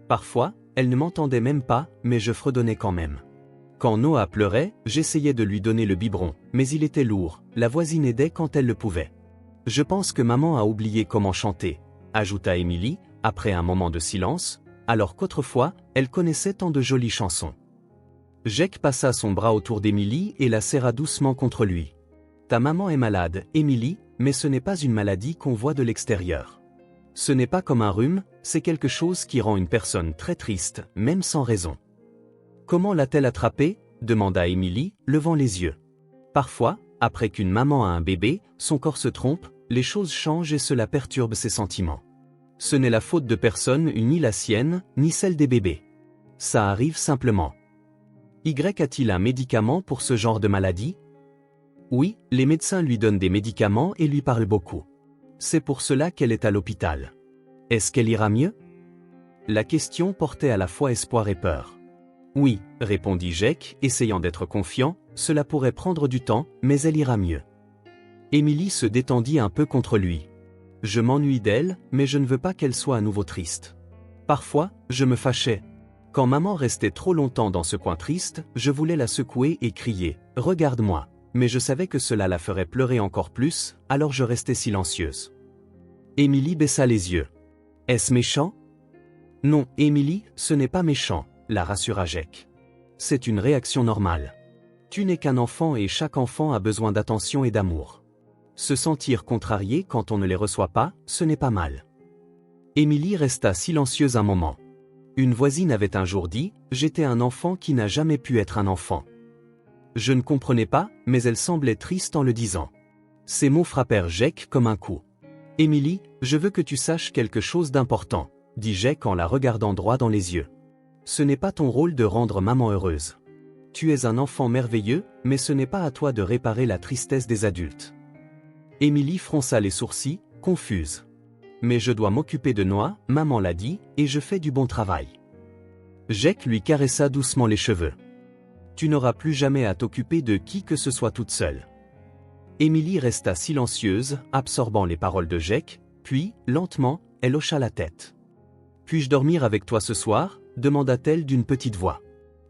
Parfois, elle ne m'entendait même pas, mais je fredonnais quand même. Quand Noah pleurait, j'essayais de lui donner le biberon, mais il était lourd, la voisine aidait quand elle le pouvait. Je pense que maman a oublié comment chanter, » ajouta Emily, après un moment de silence, alors qu'autrefois, elle connaissait tant de jolies chansons. Jake passa son bras autour d'Emily et la serra doucement contre lui. « Ta maman est malade, Emily, mais ce n'est pas une maladie qu'on voit de l'extérieur. Ce n'est pas comme un rhume, c'est quelque chose qui rend une personne très triste, même sans raison. »« Comment l'a-t-elle attrapé ?» demanda Emily, levant les yeux. « Parfois, après qu'une maman a un bébé, son corps se trompe, les choses changent et cela perturbe ses sentiments. Ce n'est la faute de personne, ni la sienne, ni celle des bébés. Ça arrive simplement. » Y a-t-il un médicament pour ce genre de maladie? Oui, les médecins lui donnent des médicaments et lui parlent beaucoup. C'est pour cela qu'elle est à l'hôpital. Est-ce qu'elle ira mieux? La question portait à la fois espoir et peur. Oui, répondit Jake, essayant d'être confiant, cela pourrait prendre du temps, mais elle ira mieux. Emily se détendit un peu contre lui. Je m'ennuie d'elle, mais je ne veux pas qu'elle soit à nouveau triste. Parfois, je me fâchais. Quand maman restait trop longtemps dans ce coin triste, je voulais la secouer et crier « Regarde-moi !» Mais je savais que cela la ferait pleurer encore plus, alors je restais silencieuse. Emily baissa les yeux. « Est-ce méchant ?» Non, Emily, ce n'est pas méchant, la rassura Jake. C'est une réaction normale. Tu n'es qu'un enfant et chaque enfant a besoin d'attention et d'amour. Se sentir contrarié quand on ne les reçoit pas, ce n'est pas mal. Emily resta silencieuse un moment. Une voisine avait un jour dit « J'étais un enfant qui n'a jamais pu être un enfant. » Je ne comprenais pas, mais elle semblait triste en le disant. Ces mots frappèrent Jake comme un coup. « Emily, je veux que tu saches quelque chose d'important, » dit Jake en la regardant droit dans les yeux. « ce n'est pas ton rôle de rendre maman heureuse. Tu es un enfant merveilleux, mais ce n'est pas à toi de réparer la tristesse des adultes. Émilie fronça les sourcils, confuse. Mais je dois m'occuper de Noah, maman l'a dit, et je fais du bon travail. Jake lui caressa doucement les cheveux. Tu n'auras plus jamais à t'occuper de qui que ce soit toute seule. Émilie resta silencieuse, absorbant les paroles de Jake, puis, lentement, elle hocha la tête. Puis-je dormir avec toi ce soir ? Demanda-t-elle d'une petite voix.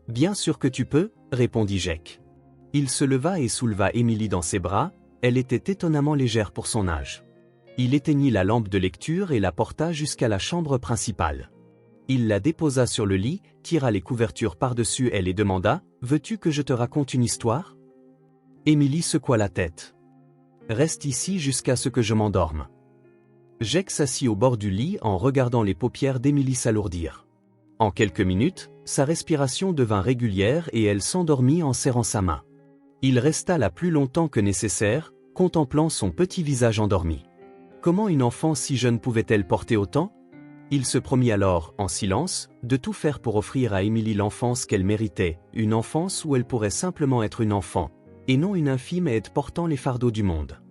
Bien sûr que tu peux, répondit Jake. Il se leva et souleva Émilie dans ses bras, elle était étonnamment légère pour son âge. Il éteignit la lampe de lecture et la porta jusqu'à la chambre principale. Il la déposa sur le lit, tira les couvertures par-dessus elle et demanda « Veux-tu que je te raconte une histoire ?» Émilie secoua la tête. « Reste ici jusqu'à ce que je m'endorme. » Jake s'assit au bord du lit en regardant les paupières d'Émilie s'alourdir. En quelques minutes, sa respiration devint régulière et elle s'endormit en serrant sa main. Il resta là plus longtemps que nécessaire, contemplant son petit visage endormi. Comment une enfant si jeune pouvait-elle porter autant ? Il se promit alors, en silence, de tout faire pour offrir à Émilie l'enfance qu'elle méritait, une enfance où elle pourrait simplement être une enfant, et non une infime être portant les fardeaux du monde.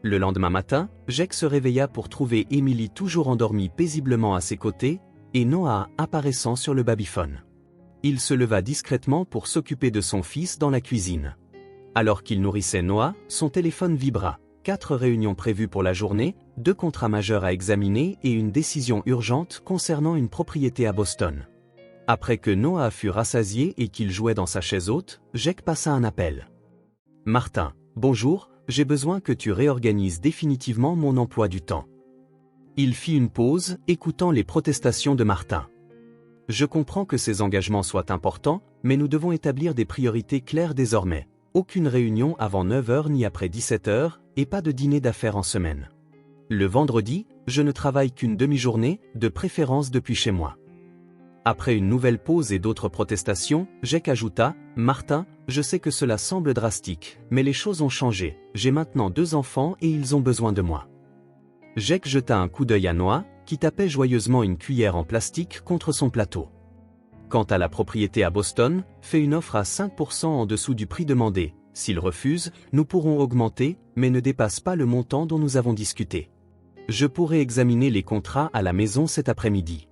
Le lendemain matin, Jake se réveilla pour trouver Émilie toujours endormie paisiblement à ses côtés, et Noah apparaissant sur le babyphone. Il se leva discrètement pour s'occuper de son fils dans la cuisine. Alors qu'il nourrissait Noah, son téléphone vibra. 4 réunions prévues pour la journée, 2 contrats majeurs à examiner et une décision urgente concernant une propriété à Boston. Après que Noah fut rassasié et qu'il jouait dans sa chaise haute, Jake passa un appel. « Martin, bonjour, j'ai besoin que tu réorganises définitivement mon emploi du temps. » Il fit une pause, écoutant les protestations de Martin. « Je comprends que ces engagements soient importants, mais nous devons établir des priorités claires désormais. Aucune réunion avant 9h ni après 17h, et pas de dîner d'affaires en semaine. Le vendredi, je ne travaille qu'une demi-journée, de préférence depuis chez moi. » Après une nouvelle pause et d'autres protestations, Jake ajouta « Martin, je sais que cela semble drastique, mais les choses ont changé, j'ai maintenant 2 enfants et ils ont besoin de moi. » Jake jeta un coup d'œil à Noah, qui tapait joyeusement une cuillère en plastique contre son plateau. Quant à la propriété à Boston, fais une offre à 5% en dessous du prix demandé. S'il refuse, nous pourrons augmenter, mais ne dépasse pas le montant dont nous avons discuté. Je pourrai examiner les contrats à la maison cet après-midi.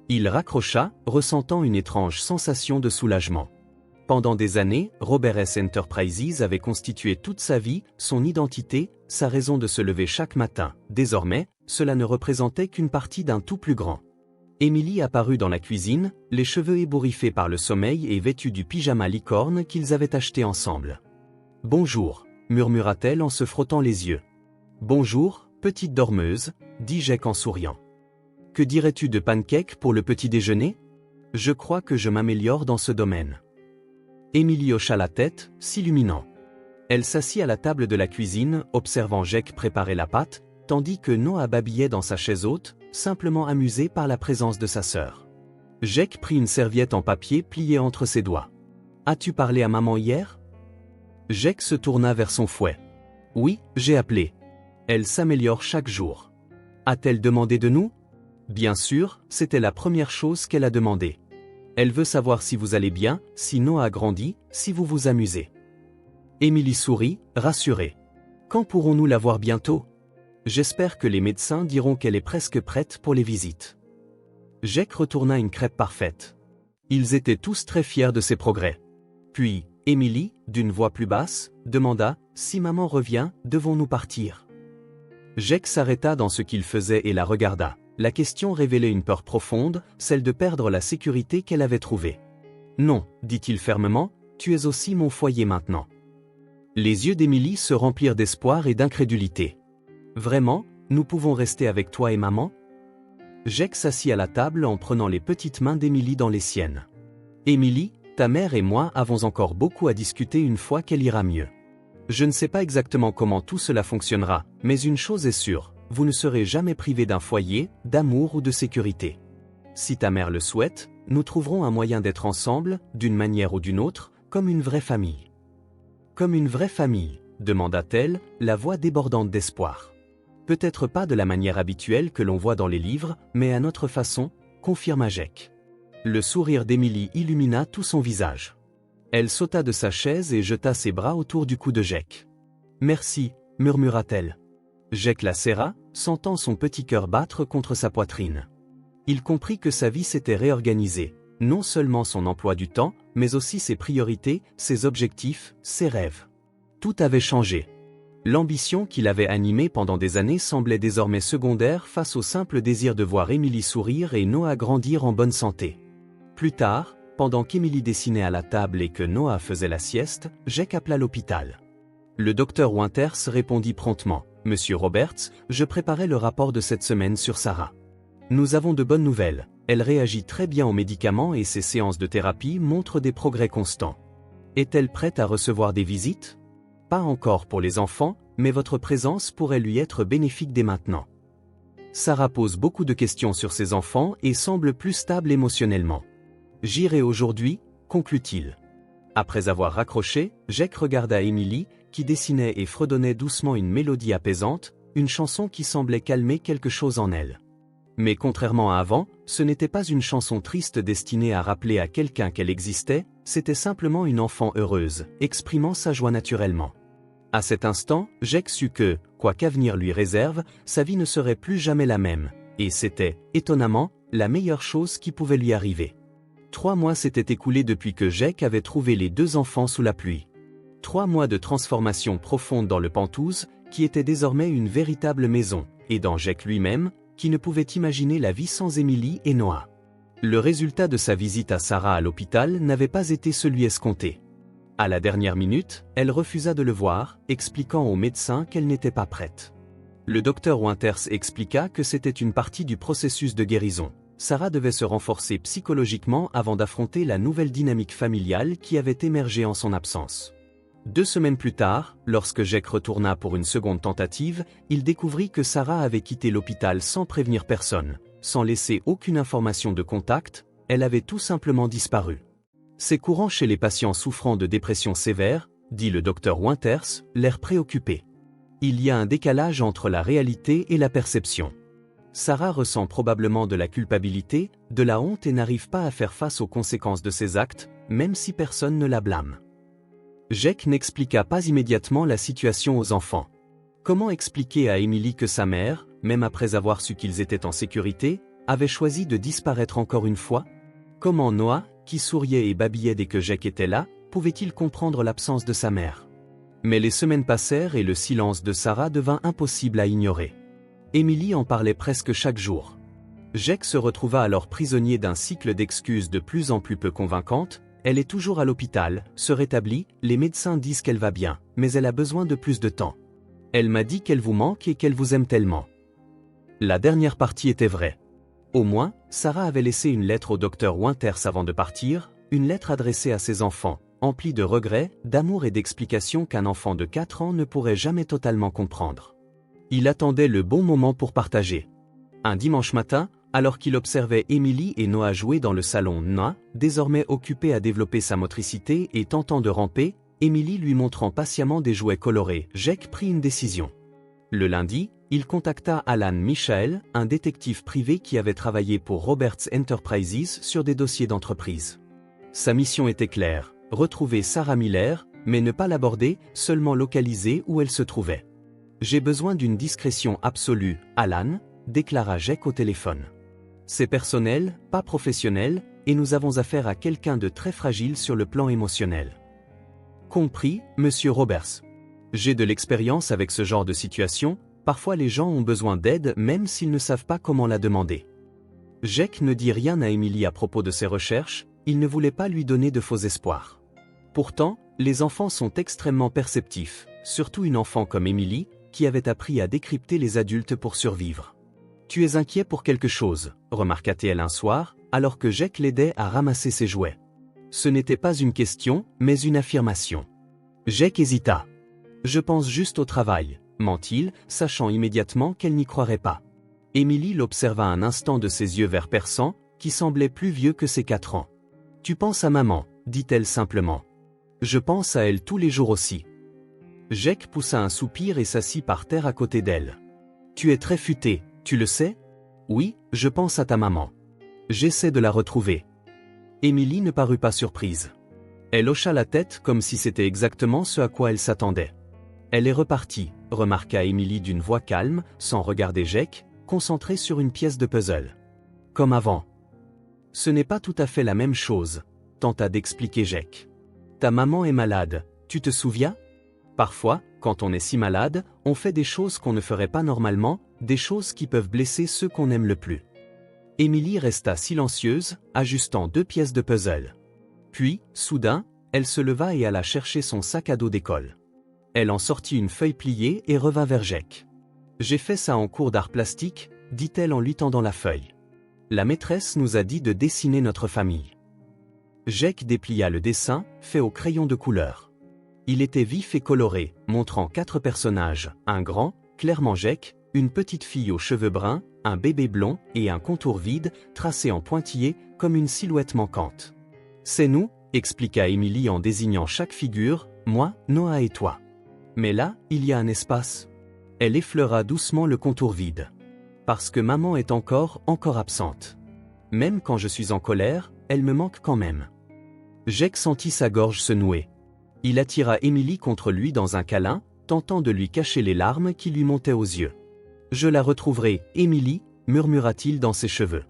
Il raccrocha, ressentant une étrange sensation de soulagement. Pendant des années, Robert S. Enterprises avait constitué toute sa vie, son identité, sa raison de se lever chaque matin. Désormais, cela ne représentait qu'une partie d'un tout plus grand. Émilie apparut dans la cuisine, les cheveux ébouriffés par le sommeil et vêtue du pyjama licorne qu'ils avaient acheté ensemble. « Bonjour » murmura-t-elle en se frottant les yeux. « Bonjour, petite dormeuse » dit Jake en souriant. « Que dirais-tu de pancakes pour le petit déjeuner ? Je crois que je m'améliore dans ce domaine. » Émilie hocha la tête, s'illuminant. Elle s'assit à la table de la cuisine, observant Jake préparer la pâte, tandis que Noah babillait dans sa chaise haute, simplement amusé par la présence de sa sœur. Jake prit une serviette en papier pliée entre ses doigts. « As-tu parlé à maman hier ?» Jake se tourna vers son fouet. « Oui, j'ai appelé. Elle s'améliore chaque jour. » A-t-elle demandé de nous ? Bien sûr, c'était la première chose qu'elle a demandé. Elle veut savoir si vous allez bien, si Noah a grandi, si vous vous amusez. Émilie sourit, rassurée. « Quand pourrons-nous la voir bientôt ? J'espère que les médecins diront qu'elle est presque prête pour les visites. » Jake retourna une crêpe parfaite. Ils étaient tous très fiers de ses progrès. Puis, Émilie, d'une voix plus basse, demanda « Si maman revient, devons-nous partir ?» Jake s'arrêta dans ce qu'il faisait et la regarda. La question révélait une peur profonde, celle de perdre la sécurité qu'elle avait trouvée. « Non, dit-il fermement, tu es aussi mon foyer maintenant. » Les yeux d'Émilie se remplirent d'espoir et d'incrédulité. « Vraiment, nous pouvons rester avec toi et maman ?» Jake s'assit à la table en prenant les petites mains d'Émilie dans les siennes. « Émilie, ta mère et moi avons encore beaucoup à discuter une fois qu'elle ira mieux. Je ne sais pas exactement comment tout cela fonctionnera, mais une chose est sûre, vous ne serez jamais privés d'un foyer, d'amour ou de sécurité. Si ta mère le souhaite, nous trouverons un moyen d'être ensemble, d'une manière ou d'une autre, comme une vraie famille. » « Comme une vraie famille ?» demanda-t-elle, la voix débordante d'espoir. « Peut-être pas de la manière habituelle que l'on voit dans les livres, mais à notre façon, confirma Jake. Le sourire d'Émilie illumina tout son visage. Elle sauta de sa chaise et jeta ses bras autour du cou de Jake. « Merci, murmura-t-elle. Jake la serra, sentant son petit cœur battre contre sa poitrine. Il comprit que sa vie s'était réorganisée, non seulement son emploi du temps, mais aussi ses priorités, ses objectifs, ses rêves. Tout avait changé. L'ambition qui l'avait animé pendant des années semblait désormais secondaire face au simple désir de voir Émilie sourire et Noah grandir en bonne santé. Plus tard, pendant qu'Émilie dessinait à la table et que Noah faisait la sieste, Jake appela l'hôpital. Le docteur Winters répondit promptement. « Monsieur Roberts, je préparais le rapport de cette semaine sur Sarah. Nous avons de bonnes nouvelles, elle réagit très bien aux médicaments et ses séances de thérapie montrent des progrès constants. Est-elle prête à recevoir des visites? Pas encore pour les enfants, mais votre présence pourrait lui être bénéfique dès maintenant. Sarah pose beaucoup de questions sur ses enfants et semble plus stable émotionnellement. J'irai aujourd'hui, conclut-il. Après avoir raccroché, Jake regarda Émilie, qui dessinait et fredonnait doucement une mélodie apaisante, une chanson qui semblait calmer quelque chose en elle. Mais contrairement à avant, ce n'était pas une chanson triste destinée à rappeler à quelqu'un qu'elle existait, c'était simplement une enfant heureuse, exprimant sa joie naturellement. À cet instant, Jake sut que, quoi qu'avenir lui réserve, sa vie ne serait plus jamais la même, et c'était, étonnamment, la meilleure chose qui pouvait lui arriver. 3 mois s'étaient écoulés depuis que Jake avait trouvé les 2 enfants sous la pluie. 3 mois de transformation profonde dans le Penthouse, qui était désormais une véritable maison, et dans Jake lui-même, qui ne pouvait imaginer la vie sans Émilie et Noah. Le résultat de sa visite à Sarah à l'hôpital n'avait pas été celui escompté. À la dernière minute, elle refusa de le voir, expliquant au médecin qu'elle n'était pas prête. Le docteur Winters expliqua que c'était une partie du processus de guérison. Sarah devait se renforcer psychologiquement avant d'affronter la nouvelle dynamique familiale qui avait émergé en son absence. 2 semaines plus tard, lorsque Jake retourna pour une seconde tentative, il découvrit que Sarah avait quitté l'hôpital sans prévenir personne, sans laisser aucune information de contact, elle avait tout simplement disparu. C'est courant chez les patients souffrant de dépression sévère, dit le docteur Winters, l'air préoccupé. Il y a un décalage entre la réalité et la perception. Sarah ressent probablement de la culpabilité, de la honte et n'arrive pas à faire face aux conséquences de ses actes, même si personne ne la blâme. Jake n'expliqua pas immédiatement la situation aux enfants. Comment expliquer à Émilie que sa mère, même après avoir su qu'ils étaient en sécurité, avait choisi de disparaître encore une fois? Comment Noah, qui souriait et babillait dès que Jake était là, pouvait-il comprendre l'absence de sa mère? Mais les semaines passèrent et le silence de Sarah devint impossible à ignorer. Émilie en parlait presque chaque jour. Jake se retrouva alors prisonnier d'un cycle d'excuses de plus en plus peu convaincantes. Elle est toujours à l'hôpital, se rétablit, les médecins disent qu'elle va bien, mais elle a besoin de plus de temps. Elle m'a dit qu'elle vous manque et qu'elle vous aime tellement. La dernière partie était vraie. Au moins, Sarah avait laissé une lettre au docteur Winters avant de partir, une lettre adressée à ses enfants, emplie de regrets, d'amour et d'explications qu'un enfant de 4 ans ne pourrait jamais totalement comprendre. Il attendait le bon moment pour partager. Un dimanche matin, alors qu'il observait Émilie et Noah jouer dans le salon, Noah, désormais occupé à développer sa motricité et tentant de ramper, Émilie lui montrant patiemment des jouets colorés, Jake prit une décision. Le lundi, il contacta Alan Michael, un détective privé qui avait travaillé pour Roberts Enterprises sur des dossiers d'entreprise. Sa mission était claire, retrouver Sarah Miller, mais ne pas l'aborder, seulement localiser où elle se trouvait. « J'ai besoin d'une discrétion absolue, Alan », déclara Jake au téléphone. C'est personnel, pas professionnel, et nous avons affaire à quelqu'un de très fragile sur le plan émotionnel. Compris, monsieur Roberts. J'ai de l'expérience avec ce genre de situation, parfois les gens ont besoin d'aide même s'ils ne savent pas comment la demander. Jake ne dit rien à Émilie à propos de ses recherches, il ne voulait pas lui donner de faux espoirs. Pourtant, les enfants sont extrêmement perceptifs, surtout une enfant comme Émilie, qui avait appris à décrypter les adultes pour survivre. Tu es inquiet pour quelque chose, remarqua-t-elle un soir, alors que Jake l'aidait à ramasser ses jouets. Ce n'était pas une question, mais une affirmation. Jake hésita. Je pense juste au travail, ment-il, sachant immédiatement qu'elle n'y croirait pas. Émilie l'observa un instant de ses yeux vert perçants, qui semblaient plus vieux que ses 4 ans. Tu penses à maman, dit-elle simplement. Je pense à elle tous les jours aussi. Jake poussa un soupir et s'assit par terre à côté d'elle. Tu es très futé. Tu le sais? Oui, je pense à ta maman. J'essaie de la retrouver. Émilie ne parut pas surprise. Elle hocha la tête comme si c'était exactement ce à quoi elle s'attendait. Elle est repartie, remarqua Émilie d'une voix calme, sans regarder Jake, concentrée sur une pièce de puzzle. Comme avant. Ce n'est pas tout à fait la même chose, tenta d'expliquer Jake. Ta maman est malade, tu te souviens? Parfois, quand on est si malade, on fait des choses qu'on ne ferait pas normalement, des choses qui peuvent blesser ceux qu'on aime le plus. Émilie resta silencieuse, ajustant 2 pièces de puzzle. Puis, soudain, elle se leva et alla chercher son sac à dos d'école. Elle en sortit une feuille pliée et revint vers Jake. J'ai fait ça en cours d'art plastique, dit-elle en lui tendant la feuille. La maîtresse nous a dit de dessiner notre famille. Jake déplia le dessin, fait au crayon de couleur. Il était vif et coloré, montrant 4 personnages, un grand, clairement Jake, une petite fille aux cheveux bruns, un bébé blond et un contour vide, tracé en pointillé, comme une silhouette manquante. C'est nous, expliqua Émilie en désignant chaque figure, moi, Noah et toi. Mais là, il y a un espace. Elle effleura doucement le contour vide. Parce que maman est encore absente. Même quand je suis en colère, elle me manque quand même. Jake sentit sa gorge se nouer. Il attira Émilie contre lui dans un câlin, tentant de lui cacher les larmes qui lui montaient aux yeux. Je la retrouverai, Émilie, murmura-t-il dans ses cheveux.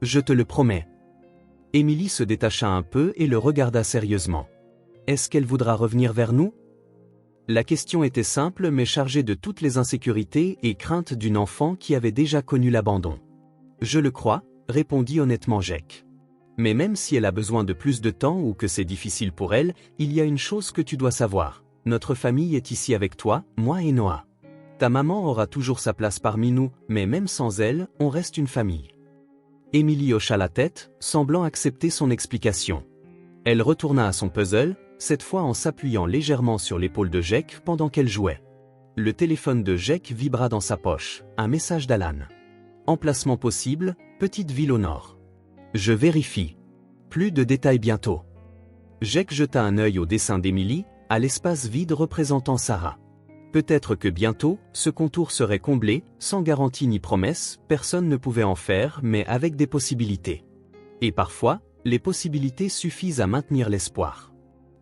Je te le promets. Émilie se détacha un peu et le regarda sérieusement. Est-ce qu'elle voudra revenir vers nous? La question était simple mais chargée de toutes les insécurités et craintes d'une enfant qui avait déjà connu l'abandon. Je le crois, répondit honnêtement Jake. Mais même si elle a besoin de plus de temps ou que c'est difficile pour elle, il y a une chose que tu dois savoir. Notre famille est ici avec toi, moi et Noah. Ta maman aura toujours sa place parmi nous, mais même sans elle, on reste une famille. Émilie hocha la tête, semblant accepter son explication. Elle retourna à son puzzle, cette fois en s'appuyant légèrement sur l'épaule de Jake pendant qu'elle jouait. Le téléphone de Jake vibra dans sa poche, un message d'Alan. Emplacement possible, petite ville au nord. Je vérifie. Plus de détails bientôt. Jake jeta un œil au dessin d'Émilie, à l'espace vide représentant Sarah. Peut-être que bientôt, ce contour serait comblé, sans garantie ni promesse, personne ne pouvait en faire, mais avec des possibilités. Et parfois, les possibilités suffisent à maintenir l'espoir.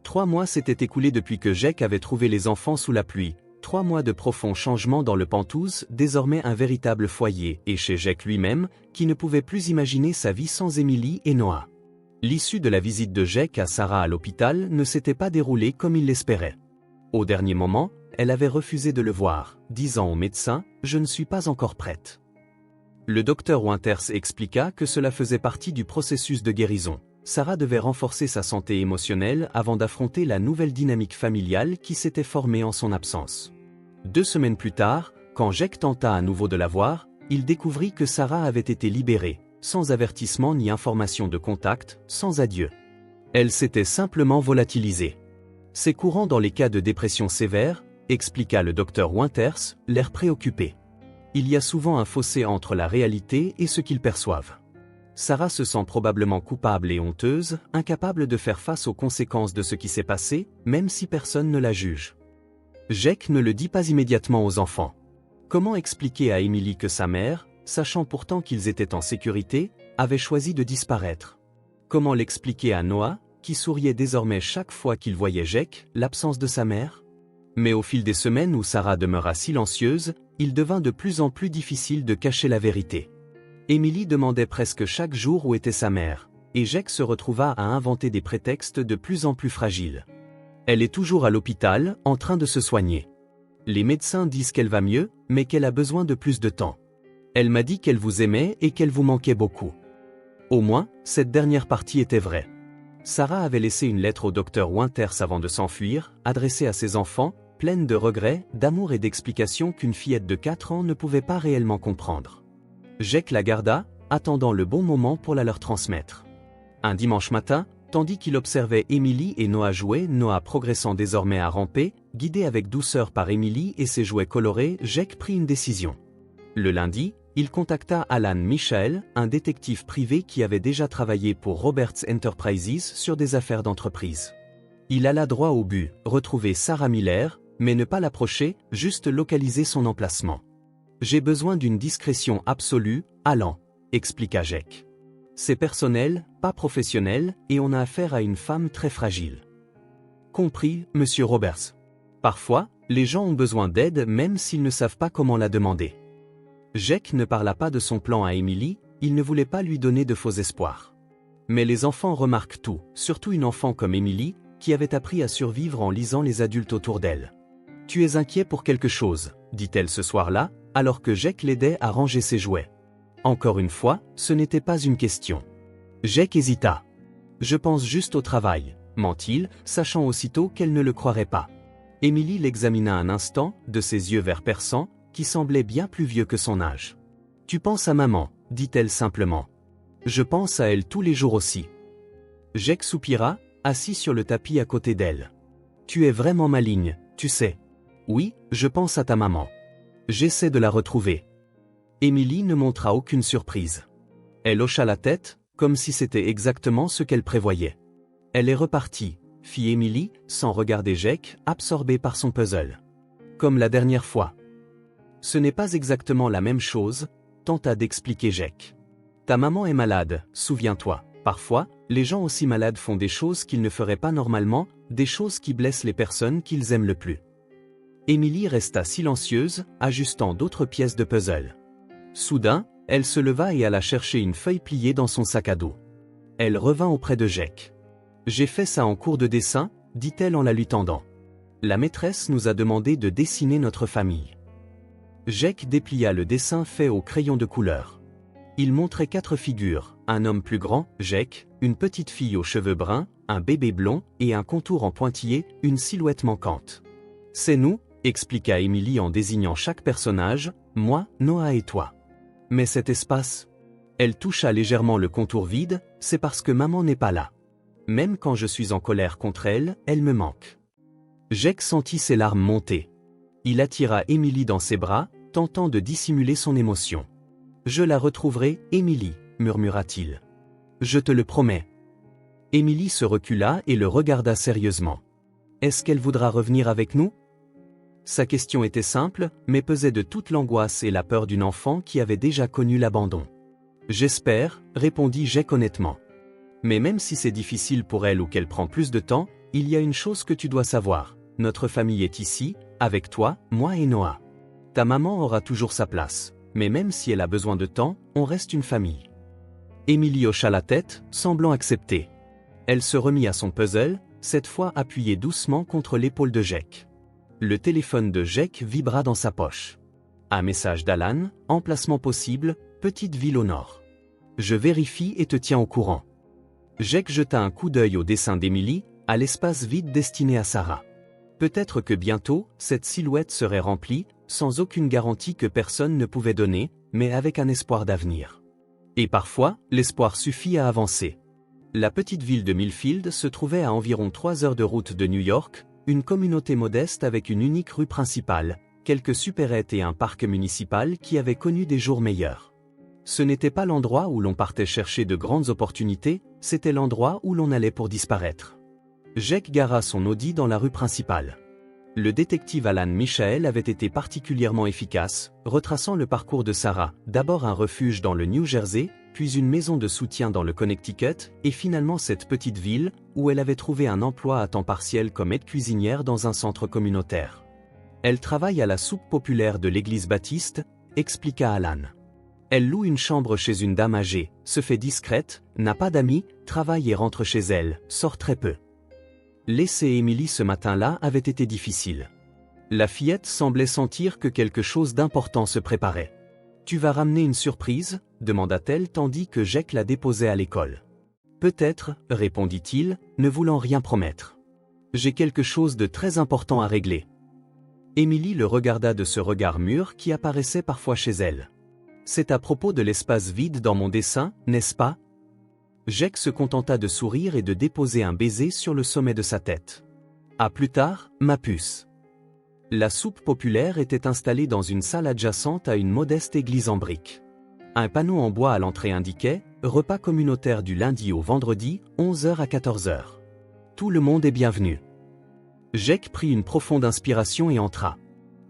3 mois s'étaient écoulés depuis que Jake avait trouvé les enfants sous la pluie. 3 mois de profonds changements dans le Penthouse, désormais un véritable foyer, et chez Jake lui-même, qui ne pouvait plus imaginer sa vie sans Émilie et Noah. L'issue de la visite de Jake à Sarah à l'hôpital ne s'était pas déroulée comme il l'espérait. Au dernier moment, elle avait refusé de le voir, disant au médecin « Je ne suis pas encore prête ». Le docteur Winters expliqua que cela faisait partie du processus de guérison. Sarah devait renforcer sa santé émotionnelle avant d'affronter la nouvelle dynamique familiale qui s'était formée en son absence. 2 semaines plus tard, quand Jake tenta à nouveau de la voir, il découvrit que Sarah avait été libérée, sans avertissement ni information de contact, sans adieu. Elle s'était simplement volatilisée. C'est courant dans les cas de dépression sévère, expliqua le docteur Winters, l'air préoccupé. Il y a souvent un fossé entre la réalité et ce qu'ils perçoivent. Sarah se sent probablement coupable et honteuse, incapable de faire face aux conséquences de ce qui s'est passé, même si personne ne la juge. Jake ne le dit pas immédiatement aux enfants. Comment expliquer à Émilie que sa mère, sachant pourtant qu'ils étaient en sécurité, avait choisi de disparaître? Comment l'expliquer à Noah, qui souriait désormais chaque fois qu'il voyait Jake, l'absence de sa mère? Mais au fil des semaines où Sarah demeura silencieuse, il devint de plus en plus difficile de cacher la vérité. Émilie demandait presque chaque jour où était sa mère, et Jake se retrouva à inventer des prétextes de plus en plus fragiles. Elle est toujours à l'hôpital, en train de se soigner. Les médecins disent qu'elle va mieux, mais qu'elle a besoin de plus de temps. Elle m'a dit qu'elle vous aimait et qu'elle vous manquait beaucoup. Au moins, cette dernière partie était vraie. Sarah avait laissé une lettre au docteur Winters avant de s'enfuir, adressée à ses enfants, pleine de regrets, d'amour et d'explications qu'une fillette de 4 ans ne pouvait pas réellement comprendre. Jake la garda, attendant le bon moment pour la leur transmettre. Un dimanche matin, tandis qu'il observait Émilie et Noah jouer, Noah progressant désormais à ramper, guidé avec douceur par Émilie et ses jouets colorés, Jake prit une décision. Le lundi, il contacta Alan Michael, un détective privé qui avait déjà travaillé pour Roberts Enterprises sur des affaires d'entreprise. Il alla droit au but, retrouver Sarah Miller, mais ne pas l'approcher, juste localiser son emplacement. « J'ai besoin d'une discrétion absolue, Alan », expliqua Jake. « C'est personnel, pas professionnel et on a affaire à une femme très fragile. Compris, monsieur Roberts. Parfois, les gens ont besoin d'aide même s'ils ne savent pas comment la demander. Jake ne parla pas de son plan à Emily, il ne voulait pas lui donner de faux espoirs. Mais les enfants remarquent tout, surtout une enfant comme Emily, qui avait appris à survivre en lisant les adultes autour d'elle. « Tu es inquiet pour quelque chose », dit-elle ce soir-là, alors que Jake l'aidait à ranger ses jouets. Encore une fois, ce n'était pas une question. Jake hésita. « Je pense juste au travail », ment-il, sachant aussitôt qu'elle ne le croirait pas. Emily l'examina un instant, de ses yeux verts perçants, qui semblaient bien plus vieux que son âge. « Tu penses à maman », dit-elle simplement. « Je pense à elle tous les jours aussi. » Jake soupira, assis sur le tapis à côté d'elle. « Tu es vraiment maligne, tu sais. »« Oui, je pense à ta maman. J'essaie de la retrouver. » Emily ne montra aucune surprise. Elle hocha la tête, comme si c'était exactement ce qu'elle prévoyait. « Elle est repartie », fit Emily, sans regarder Jake, absorbée par son puzzle. « Comme la dernière fois. »« Ce n'est pas exactement la même chose », tenta d'expliquer Jake. « Ta maman est malade, souviens-toi. Parfois, les gens aussi malades font des choses qu'ils ne feraient pas normalement, des choses qui blessent les personnes qu'ils aiment le plus. » Emily resta silencieuse, ajustant d'autres pièces de puzzle. Soudain, elle se leva et alla chercher une feuille pliée dans son sac à dos. Elle revint auprès de Jake. « J'ai fait ça en cours de dessin », dit-elle en la lui tendant. « La maîtresse nous a demandé de dessiner notre famille. » Jake déplia le dessin fait au crayon de couleur. Il montrait 4 figures, un homme plus grand, Jake, une petite fille aux cheveux bruns, un bébé blond, et un contour en pointillé, une silhouette manquante. « C'est nous », expliqua Emily en désignant chaque personnage, « moi, Noah et toi. » Mais cet espace, elle toucha légèrement le contour vide, c'est parce que maman n'est pas là. Même quand je suis en colère contre elle, elle me manque. Jake sentit ses larmes monter. Il attira Emily dans ses bras, tentant de dissimuler son émotion. « Je la retrouverai, Emily, » murmura-t-il. « Je te le promets. » Emily se recula et le regarda sérieusement. « Est-ce qu'elle voudra revenir avec nous ?» Sa question était simple, mais pesait de toute l'angoisse et la peur d'une enfant qui avait déjà connu l'abandon. « J'espère, » répondit Jake honnêtement. « Mais même si c'est difficile pour elle ou qu'elle prend plus de temps, il y a une chose que tu dois savoir. Notre famille est ici, avec toi, moi et Noah. Ta maman aura toujours sa place, mais même si elle a besoin de temps, on reste une famille. » Emily hocha la tête, semblant accepter. Elle se remit à son puzzle, cette fois appuyée doucement contre l'épaule de Jake. Le téléphone de Jake vibra dans sa poche. Un message d'Alan, emplacement possible, petite ville au nord. Je vérifie et te tiens au courant. Jake jeta un coup d'œil au dessin d'Emily, à l'espace vide destiné à Sarah. Peut-être que bientôt, cette silhouette serait remplie, sans aucune garantie que personne ne pouvait donner, mais avec un espoir d'avenir. Et parfois, l'espoir suffit à avancer. La petite ville de Millfield se trouvait à environ 3 heures de route de New York, une communauté modeste avec une unique rue principale, quelques supérettes et un parc municipal qui avait connu des jours meilleurs. Ce n'était pas l'endroit où l'on partait chercher de grandes opportunités, c'était l'endroit où l'on allait pour disparaître. Jake gara son Audi dans la rue principale. Le détective Alan Michael avait été particulièrement efficace, retraçant le parcours de Sarah, d'abord un refuge dans le New Jersey, puis une maison de soutien dans le Connecticut, et finalement cette petite ville, où elle avait trouvé un emploi à temps partiel comme aide-cuisinière dans un centre communautaire. Elle travaille à la soupe populaire de l'église baptiste, expliqua Alan. Elle loue une chambre chez une dame âgée, se fait discrète, n'a pas d'amis, travaille et rentre chez elle, sort très peu. Laisser Emily ce matin-là avait été difficile. La fillette semblait sentir que quelque chose d'important se préparait. « Tu vas ramener une surprise ?» demanda-t-elle tandis que Jake la déposait à l'école. « Peut-être, » répondit-il, ne voulant rien promettre. « J'ai quelque chose de très important à régler. » Emily le regarda de ce regard mûr qui apparaissait parfois chez elle. « C'est à propos de l'espace vide dans mon dessin, n'est-ce pas ?» Jake se contenta de sourire et de déposer un baiser sur le sommet de sa tête. « À plus tard, ma puce. » La soupe populaire était installée dans une salle adjacente à une modeste église en briques. Un panneau en bois à l'entrée indiquait « Repas communautaire du lundi au vendredi, 11h à 14h. Tout le monde est bienvenu. » Jake prit une profonde inspiration et entra.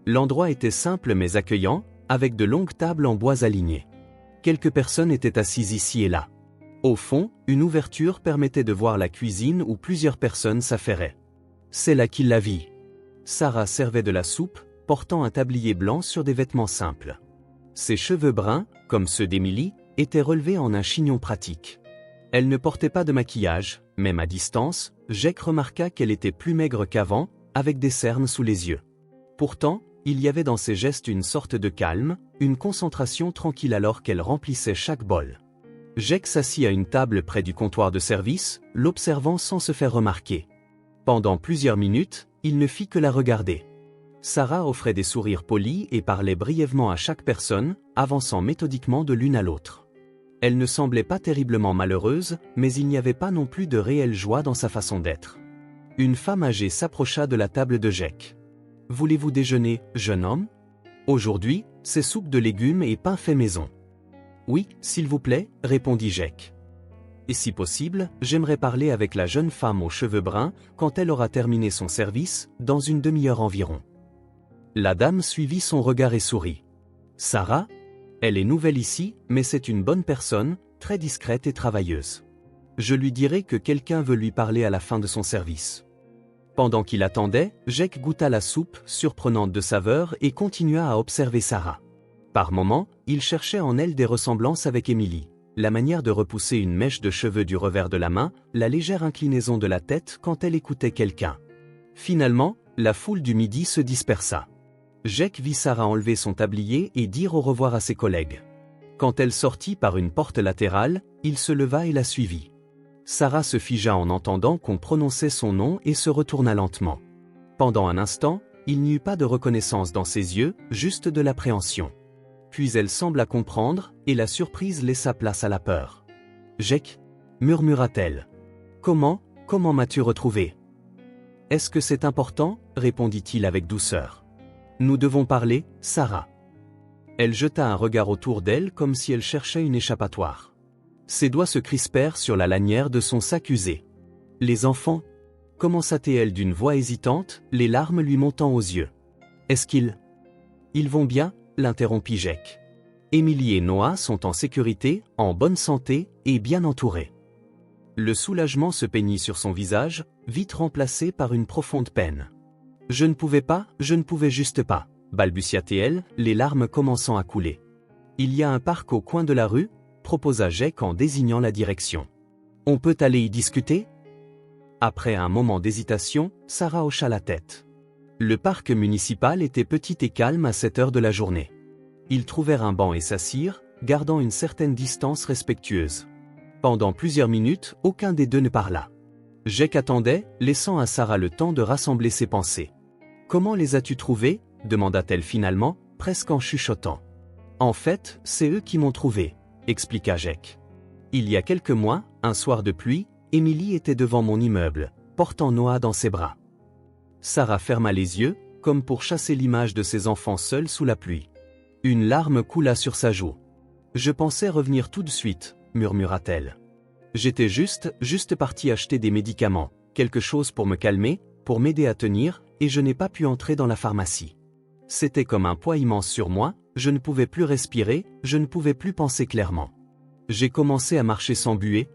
L'endroit était simple mais accueillant, avec de longues tables en bois alignées. Quelques personnes étaient assises ici et là. Au fond, une ouverture permettait de voir la cuisine où plusieurs personnes s'affairaient. C'est là qu'il la vit. Sarah servait de la soupe, portant un tablier blanc sur des vêtements simples. Ses cheveux bruns, comme ceux d'Emily, étaient relevés en un chignon pratique. Elle ne portait pas de maquillage, même à distance, Jake remarqua qu'elle était plus maigre qu'avant, avec des cernes sous les yeux. Pourtant, il y avait dans ses gestes une sorte de calme, une concentration tranquille alors qu'elle remplissait chaque bol. Jake s'assit à une table près du comptoir de service, l'observant sans se faire remarquer. Pendant plusieurs minutes, il ne fit que la regarder. Sarah offrait des sourires polis et parlait brièvement à chaque personne, avançant méthodiquement de l'une à l'autre. Elle ne semblait pas terriblement malheureuse, mais il n'y avait pas non plus de réelle joie dans sa façon d'être. Une femme âgée s'approcha de la table de Jake. « Voulez-vous déjeuner, jeune homme ? Aujourd'hui, c'est soupe de légumes et pain fait maison. »« Oui, s'il vous plaît, » répondit Jake. « Et si possible, j'aimerais parler avec la jeune femme aux cheveux bruns quand elle aura terminé son service, dans une demi-heure environ. » La dame suivit son regard et sourit. « Sarah ? Elle est nouvelle ici, mais c'est une bonne personne, très discrète et travailleuse. Je lui dirai que quelqu'un veut lui parler à la fin de son service. » Pendant qu'il attendait, Jake goûta la soupe, surprenante de saveur, et continua à observer Sarah. Par moments, il cherchait en elle des ressemblances avec Emily. La manière de repousser une mèche de cheveux du revers de la main, la légère inclinaison de la tête quand elle écoutait quelqu'un. Finalement, la foule du midi se dispersa. Jake vit Sarah enlever son tablier et dire au revoir à ses collègues. Quand elle sortit par une porte latérale, il se leva et la suivit. Sarah se figea en entendant qu'on prononçait son nom et se retourna lentement. Pendant un instant, il n'y eut pas de reconnaissance dans ses yeux, juste de l'appréhension. Puis elle sembla comprendre, et la surprise laissa place à la peur. « Jake » murmura-t-elle. « Comment m'as-tu retrouvé ?»« Est-ce que c'est important ?» répondit-il avec douceur. « Nous devons parler, Sarah. » Elle jeta un regard autour d'elle comme si elle cherchait une échappatoire. Ses doigts se crispèrent sur la lanière de son sac usé. « Les enfants » commença-t-elle d'une voix hésitante, les larmes lui montant aux yeux. « Est-ce qu'ils vont bien ?» l'interrompit Jake. Emily et Noah sont en sécurité, en bonne santé et bien entourés. Le soulagement se peignit sur son visage, vite remplacé par une profonde peine. « Je ne pouvais juste pas, » balbutia-t-elle, les larmes commençant à couler. « Il y a un parc au coin de la rue ?» proposa Jake en désignant la direction. « On peut aller y discuter ?» Après un moment d'hésitation, Sarah hocha la tête. Le parc municipal était petit et calme à cette heure de la journée. Ils trouvèrent un banc et s'assirent, gardant une certaine distance respectueuse. Pendant plusieurs minutes, aucun des deux ne parla. Jake attendait, laissant à Sarah le temps de rassembler ses pensées. « Comment les as-tu trouvés ?» demanda-t-elle finalement, presque en chuchotant. « En fait, c'est eux qui m'ont trouvé, » expliqua Jake. « Il y a quelques mois, un soir de pluie, Emily était devant mon immeuble, portant Noah dans ses bras. Sarah ferma les yeux, comme pour chasser l'image de ses enfants seuls sous la pluie. Une larme coula sur sa joue. « Je pensais revenir tout de suite, » murmura-t-elle. « J'étais juste partie acheter des médicaments, quelque chose pour me calmer, pour m'aider à tenir, et je n'ai pas pu entrer dans la pharmacie. C'était comme un poids immense sur moi, je ne pouvais plus respirer, je ne pouvais plus penser clairement. J'ai commencé à marcher sans buée. »«